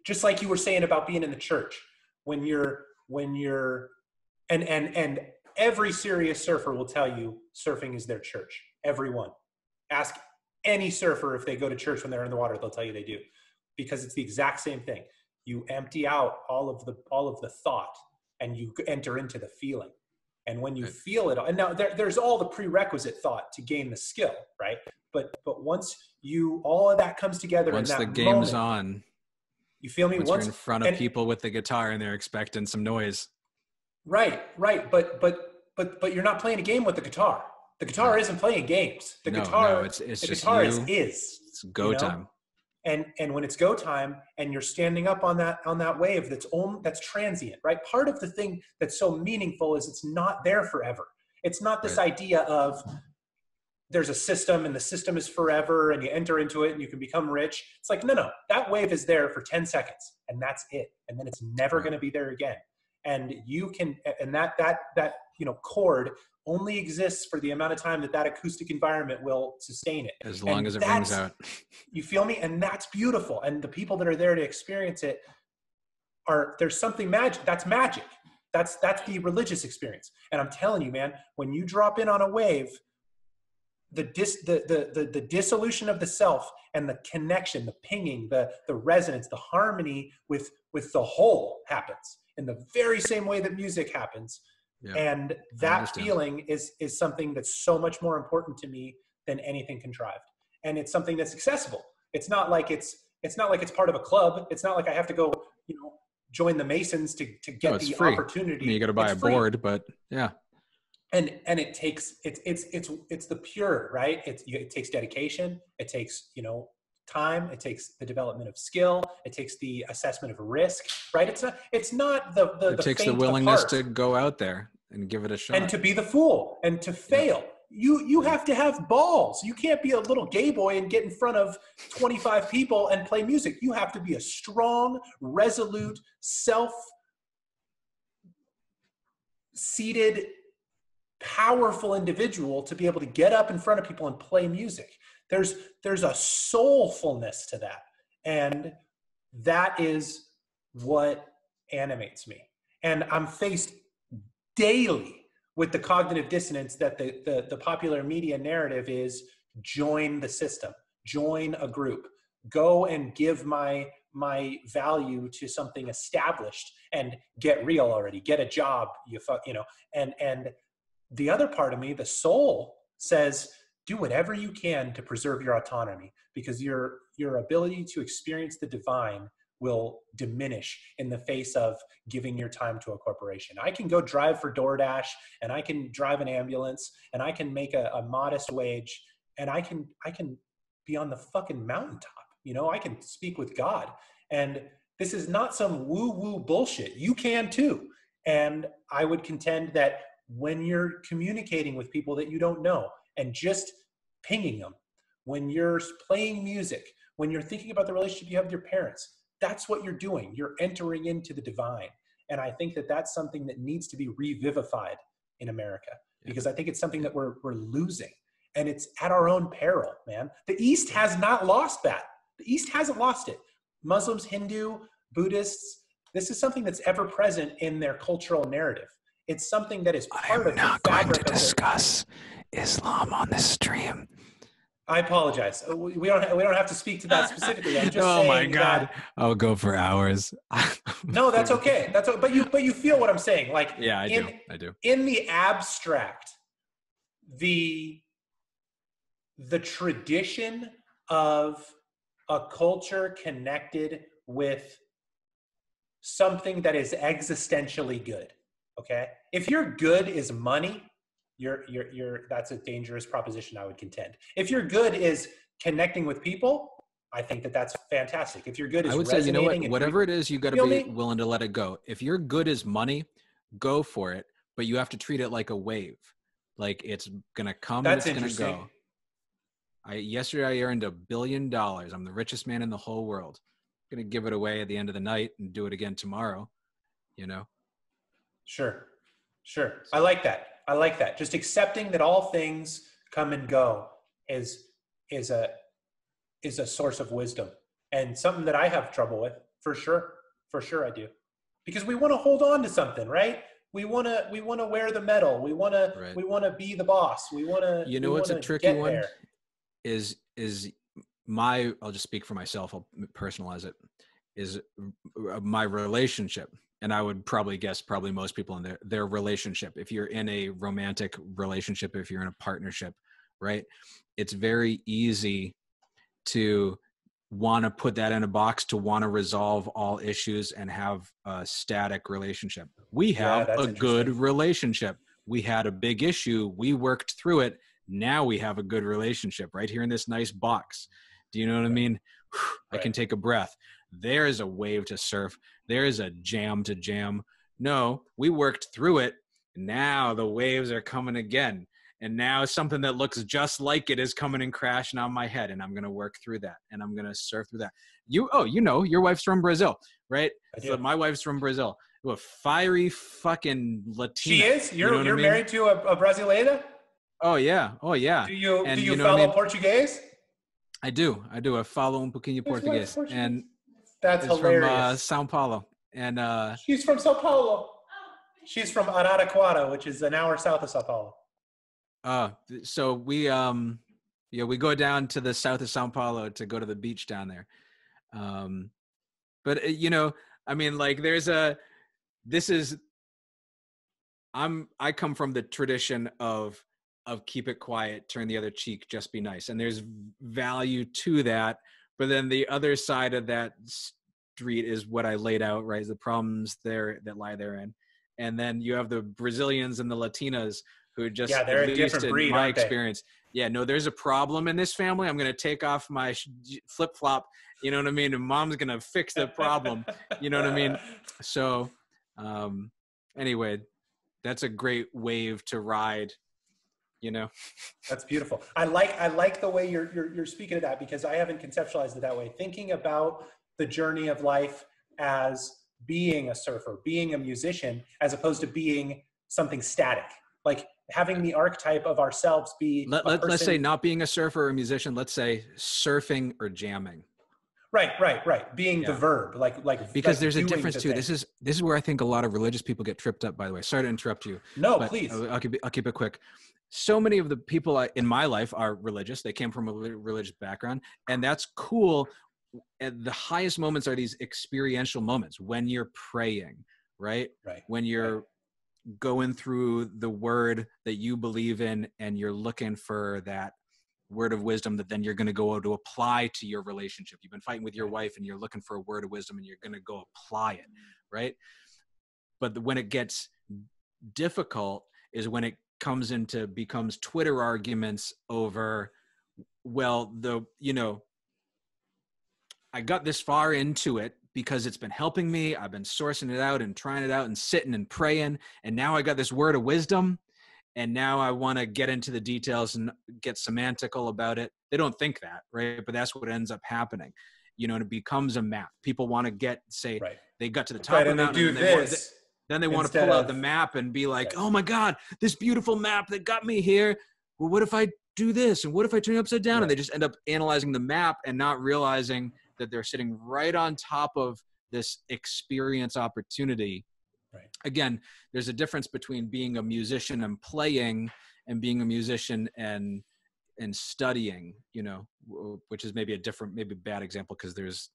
just like you were saying about being in the church, when you're and every serious surfer will tell you surfing is their church. Everyone. Ask any surfer if they go to church when they're in the water, they'll tell you they do, because it's the exact same thing. You empty out all of the thought and you enter into the feeling. And when you feel it, and now there's all the prerequisite thought to gain the skill, right? But once all of that comes together, once in that the game's moment, on, you feel me? once you're in front of people with the guitar and they're expecting some noise. Right. But you're not playing a game with the guitar. The guitar isn't playing games. The guitar it's the just guitar you. is It's go time. And when it's go time and you're standing up on that wave that's transient, right? Part of the thing that's so meaningful is it's not there forever. It's not this idea of there's a system and the system is forever and you enter into it and you can become rich. It's like, no, that wave is there for 10 seconds and that's it. And then it's never going to be there again. And you can, and that chord only exists for the amount of time that acoustic environment will sustain it. As long as it rings out. You feel me? And that's beautiful. And the people that are there to experience it there's something magic. That's magic. That's the religious experience. And I'm telling you, man, when you drop in on a wave, the dissolution of the self and the connection, the pinging, the resonance, the harmony with the whole happens in the very same way that music happens. Yeah, and that feeling is something that's so much more important to me than anything contrived. And it's something that's accessible. It's not like it's part of a club. It's not like I have to go, join the Masons to get the free opportunity. You got to buy a board, but yeah. And it takes it's the pure, right? It takes dedication. It takes time. It takes the development of skill. It takes the assessment of risk, right? It's not the it takes the willingness to go out there and give it a shot and to be the fool and to fail. You have to have balls. You can't be a little gay boy and get in front of 25 people and play music. You have to be a strong, resolute, self-seated, powerful individual to be able to get up in front of people and play music. There's a soulfulness to that. And that is what animates me. And I'm faced daily with the cognitive dissonance that the popular media narrative is join the system, join a group, go and give my value to something established and get real already, get a job, and the other part of me, the soul, says, do whatever you can to preserve your autonomy, because your ability to experience the divine will diminish in the face of giving your time to a corporation. I can go drive for DoorDash and I can drive an ambulance and I can make a modest wage and I can be on the fucking mountaintop. I can speak with God. And this is not some woo-woo bullshit. You can too. And I would contend that when you're communicating with people that you don't know and just pinging them, when you're playing music, when you're thinking about the relationship you have with your parents, that's what you're doing. You're entering into the divine. And I think that that's something that needs to be revivified in America, because I think it's something that we're losing, and it's at our own peril, man. The East has not lost that. The East hasn't lost it. Muslims, Hindu, Buddhists, this is something that's ever present in their cultural narrative. It's something that is part of the fabric. I'm not going to discuss Islam on this stream. I apologize. We don't have to speak to that specifically. I'm just Oh my saying God. that. I'll go for hours. No, that's okay. But you feel what I'm saying. Like Yeah, I do. in I do. in the abstract, the the tradition of a culture connected with something that is existentially good. Okay, if your good is money, you're that's a dangerous proposition, I would contend. If your good is connecting with people, I think that that's fantastic. If your good I is would say, you know what? resonating and Whatever it is, you got to feel be me? willing to let it go. If your good is money, go for it, but you have to treat it like a wave. Like it's going to come and That's it's going to interesting. go. Yesterday I earned $1 billion. I'm the richest man in the whole world. I'm going to give it away at the end of the night and do it again tomorrow, you know? Sure. Sure. I So like that. I like that. Just accepting that all things come and go is is a is a source of wisdom and something that I have trouble with for sure. For sure I do. Because we want to hold on to something, right? We want to wear the medal. We want to right. we want to be the boss. We want to You we know want what's a to tricky get one there. is I'll just speak for myself. I'll personalize it. Is my relationship, and I would probably guess probably most people in their relationship. If you're in a romantic relationship, if you're in a partnership, right? It's very easy to want to put that in a box, to want to resolve all issues and have a static relationship. We Yeah, have that's a good interesting. relationship. We had a big issue. We worked through it. Now we have a good relationship right here in this nice box. Do you know what I Right. mean? I Right. can take a breath. There's a wave to surf. There's a jam to jam. No, we worked through it. Now the waves are coming again. And now something that looks just like it is coming and crashing on my head, and I'm going to work through that, and I'm going to surf through that. Your wife's from Brazil, right? I So do. my wife's from Brazil. A fiery fucking She Latina. is? You know what I You're mean? married to a Brasileira? Oh yeah, oh yeah. Do And you you know what I follow mean? Portuguese? I do. I follow um pouquinho His wife's português, Portuguese. and That's is from hilarious. São Paulo, and She's from Sao Paulo. She's from Araraquara, which is an hour south of Sao Paulo. uh, so we go down to the south of São Paulo to go to the beach down there. Um, but I mean, like, this is I come from the tradition of keep it quiet, turn the other cheek, just be nice, and there's value to that. But then the other side of that street is what I laid out, right? Is the problems there that lie therein, and then you have the Brazilians and the Latinas who just, Yeah, at they're a least different in breed, my aren't they? experience, yeah, no, there's a problem in this family. I'm going to take off my flip flop, you know what I mean? And mom's going to fix the problem, you know what I mean? So, um, anyway, that's a great wave to ride, you know? That's beautiful. I like the way you're speaking of that because I haven't conceptualized it that way. Thinking about the journey of life as being a surfer, being a musician, as opposed to being something static. Like having the archetype of ourselves be a Let's say person. not being a surfer or a musician, let's say surfing or jamming. Right. Being the Yeah. verb, Because like there's a doing difference the too. thing. This is where I think a lot of religious people get tripped up, by the way. Sorry to interrupt you, No, but please. I'll keep it quick. So many of the people in my life are religious. They came from a religious background, and that's cool. And the highest moments are these experiential moments when you're praying, right? Right. When Right. you're going through the word that you believe in, and you're looking for that word of wisdom that then you're going to go to apply to your relationship. You've been fighting with your Right. wife and you're looking for a word of wisdom and you're going to go apply it, right? But when it gets difficult is when it becomes Twitter arguments over, well, I got this far into it because it's been helping me. I've been sourcing it out and trying it out and sitting and praying. And now I got this word of wisdom. And now I want to get into the details and get semantical about it. They don't think that, right? But that's what ends up happening. And it becomes a map. People want to say Right. they got to the top Right. of the And they mountain do and this then they want to instead pull out the of map and be like, right. oh my God, this beautiful map that got me here. Well, what if I do this? And what if I turn it upside down? Right. And they just end up analyzing the map and not realizing that they're sitting right on top of this experience opportunity. Right. Again, there's a difference between being a musician and playing and being a musician and and studying, which is maybe a different, maybe bad example because there's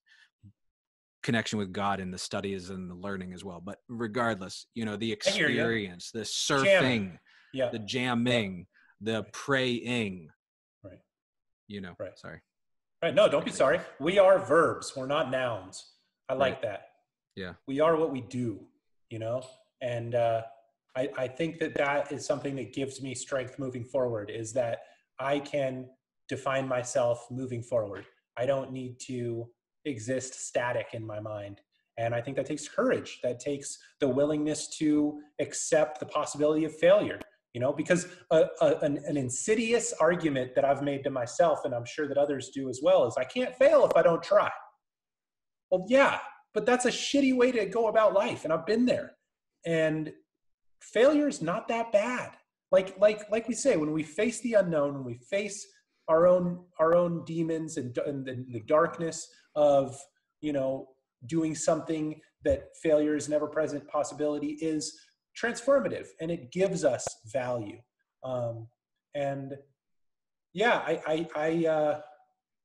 connection with God in the studies and the learning as well. But regardless, the experience, the surfing, yeah, the jamming, the praying, right, sorry. Right. No, don't be sorry. We are verbs. We're not nouns. I like that. Yeah. We are what we do, and I think that is something that gives me strength moving forward, is that I can define myself moving forward. I don't need to exist static in my mind. And I think that takes courage. That takes the willingness to accept the possibility of failure, because an insidious argument that I've made to myself, and I'm sure that others do as well, is I can't fail if I don't try. Well, yeah, but that's a shitty way to go about life. And I've been there. And failure is not that bad. Like we say, when we face the unknown, when we face our own demons and the darkness of, doing something that failure is an ever-present possibility, is transformative, and it gives us value. And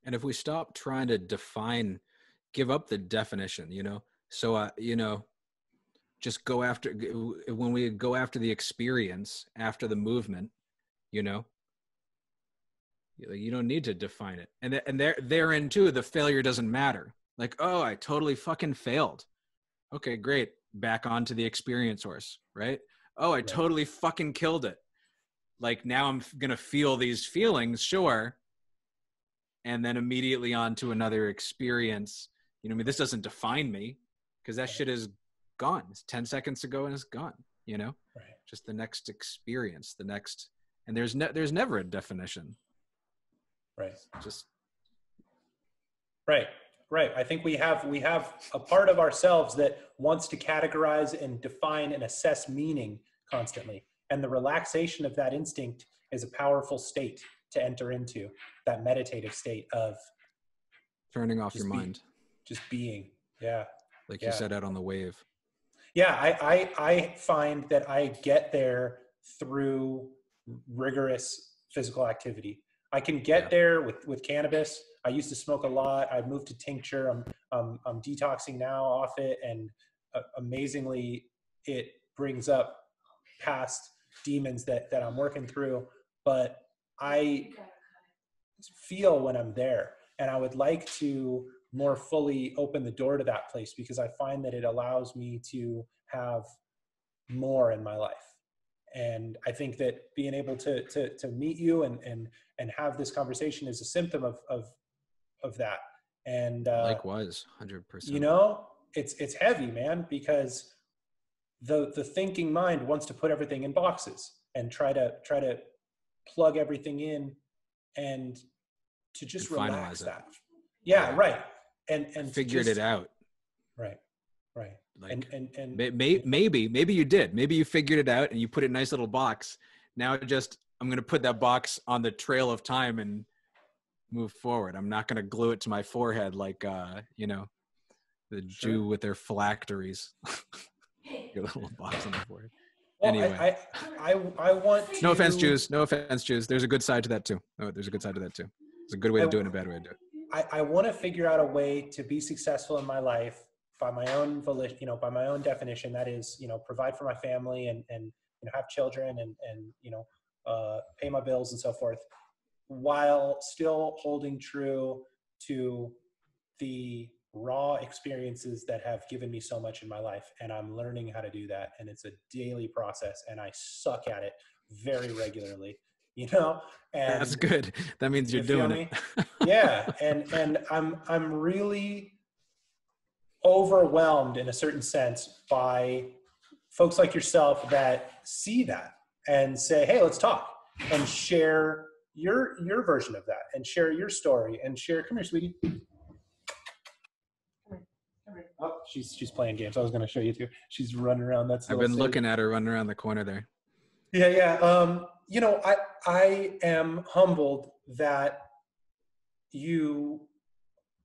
if we stop trying to give up the definition, so, just go after, when we go after the experience, after the movement, you don't need to define it. And therein too, the failure doesn't matter. Like, oh, I totally fucking failed. Okay, great. Back onto the experience horse, right? Oh, I totally fucking killed it. Like, now I'm going to feel these feelings, sure. And then immediately on to another experience. This doesn't define me, because that shit is gone. It's 10 seconds ago and it's gone, Just the next experience, and there's never a definition. Right. Just. Right. I think we have a part of ourselves that wants to categorize and define and assess meaning constantly. And the relaxation of that instinct is a powerful state to enter into, that meditative state of turning off your mind. Just being. Yeah. Like you said, out on the wave. Yeah. I find that I get there through rigorous physical activity. I can get there with cannabis. I used to smoke a lot. I moved to tincture. I'm detoxing now off it, and amazingly, it brings up past demons that I'm working through. But I feel when I'm there, and I would like to more fully open the door to that place, because I find that it allows me to have more in my life. And I think that being able to meet you and have this conversation is a symptom of that. And likewise, 100%. It's heavy, man, because the thinking mind wants to put everything in boxes and try to plug everything in and to just relax that. Yeah, right. And figured it out. Right. Like, and maybe you did. Maybe you figured it out and you put it in a nice little box. Now I'm going to put that box on the trail of time and move forward. I'm not going to glue it to my forehead like, the Jew with their phylacteries. Your little box on the forehead. Well, anyway, I want to... No offense, Jews. There's a good side to that too. There's a good side to that too. It's a good way to do it and a bad way to do it. I want to figure out a way to be successful in my life by my own volition, by my own definition. That is, provide for my family and have children and pay my bills and so forth, while still holding true to the raw experiences that have given me so much in my life. And I'm learning how to do that. And it's a daily process, and I suck at it very regularly, and that's good. That means you're doing it. Yeah. And I'm really overwhelmed in a certain sense by folks like yourself that see that and say, hey, let's talk, and share your version of that, and share your story, and share. Come here, sweetie. Oh, she's playing games. I was going to show you too. She's running around. I've been looking at her running around the corner there. Yeah. I am humbled that you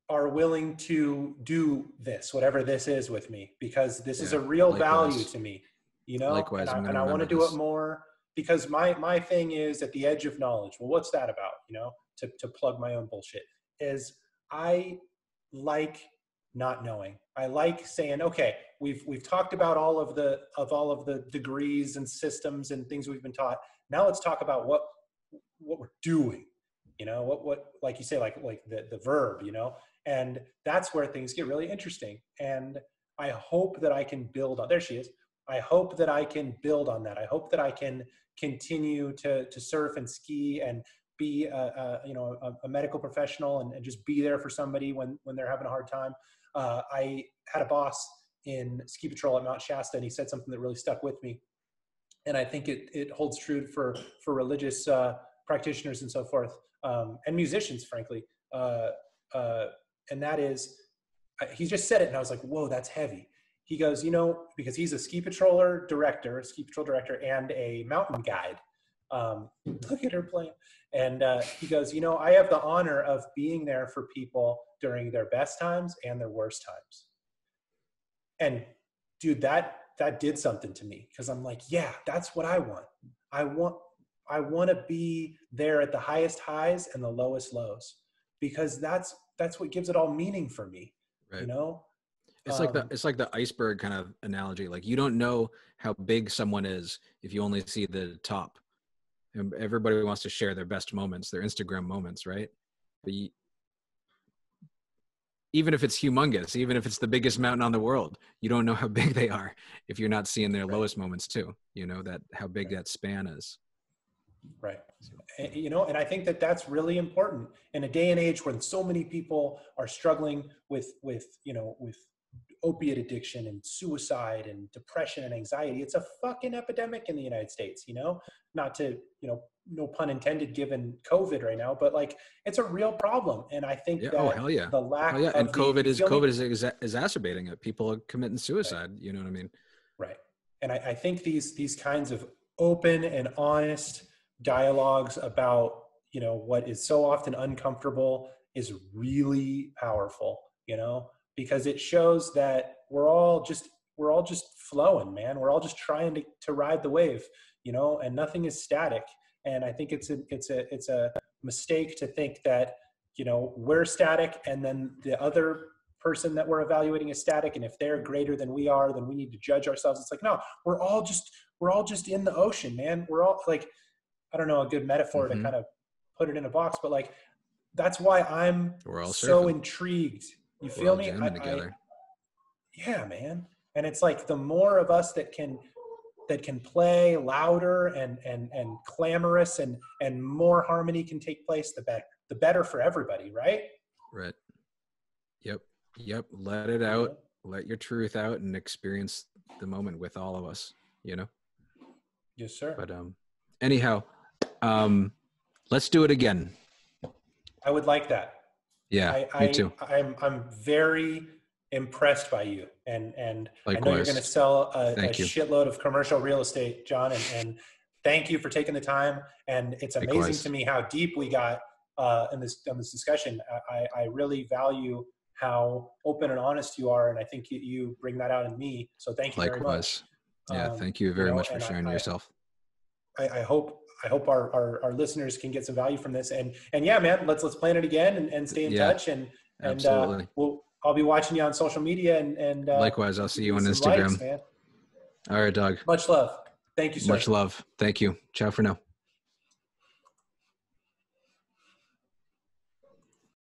are willing to do this, whatever this is, with me, because this is a real value to me, Likewise, and I want to do it more, because my thing is at the edge of knowledge. Well, what's that about? You know, to plug my own bullshit, is I like not knowing. I like saying, okay, we've talked about all of the degrees and systems and things we've been taught. Now let's talk about what we're doing. You know, what like you say, like the verb, you know, and that's where things get really interesting. And I hope that I can build on, there she is. I hope that I can build on that. I hope that I can continue to surf and ski and be a medical professional and just be there for somebody when they're having a hard time. I had a boss in ski patrol at Mount Shasta, and he said something that really stuck with me. And I think it holds true for religious practitioners and so forth, and musicians, frankly. And that is, he just said it, and I was like, whoa, that's heavy. He goes, you know, because he's a ski patrol director, and a mountain guide. Look at her playing. And he goes, you know, I have the honor of being there for people during their best times and their worst times. And dude, that did something to me, because I'm like, yeah, that's what I want. I want to be there at the highest highs and the lowest lows, because that's what gives it all meaning for me. Right. You know? It's like the iceberg kind of analogy. Like, you don't know how big someone is if you only see the top. And everybody wants to share their best moments, their Instagram moments, right? But even if it's humongous, even if it's the biggest mountain on the world, you don't know how big they are if you're not seeing their lowest moments too. You know, that how big that span is. Right. You know, and I think that that's really important in a day and age when so many people are struggling with opiate addiction and suicide and depression and anxiety. It's a fucking epidemic in the United States, you know, not to, no pun intended given COVID right now, but like, it's a real problem. And I think that the lack of and COVID is exacerbating it. People are committing suicide. Right. You know what I mean? Right. And I think these kinds of open and honest dialogues about, what is so often uncomfortable is really powerful, because it shows that we're all just flowing, man. We're all just trying to ride the wave, and nothing is static. And I think it's a mistake to think that, we're static and then the other person that we're evaluating is static. And if they're greater than we are, then we need to judge ourselves. It's like, no, we're all just in the ocean, man. We're all like, I don't know, a good metaphor to kind of put it in a box, but like, that's why I'm so intrigued. You feel me? Together. Yeah, man. And it's like the more of us that can play louder and clamorous and more harmony can take place, the better for everybody, right? Right. Yep. Let it out. Let your truth out and experience the moment with all of us, Yes, sir. But anyhow, let's do it again. I would like that. Yeah, me too. I'm very impressed by you, and Likewise. I know you're going to sell a shitload of commercial real estate, John, and thank you for taking the time. And it's amazing to me how deep we got in this discussion. I really value how open and honest you are, and I think you bring that out in me. So thank you very much. Yeah, thank you very much for sharing yourself. I hope our listeners can get some value from this, and yeah, man, let's plan it again and stay in touch, and absolutely. I'll be watching you on social media, and likewise, I'll see you on Instagram. Likes, man. All right, dog. Much love. Thank you, sir. Much love. Thank you. Ciao for now.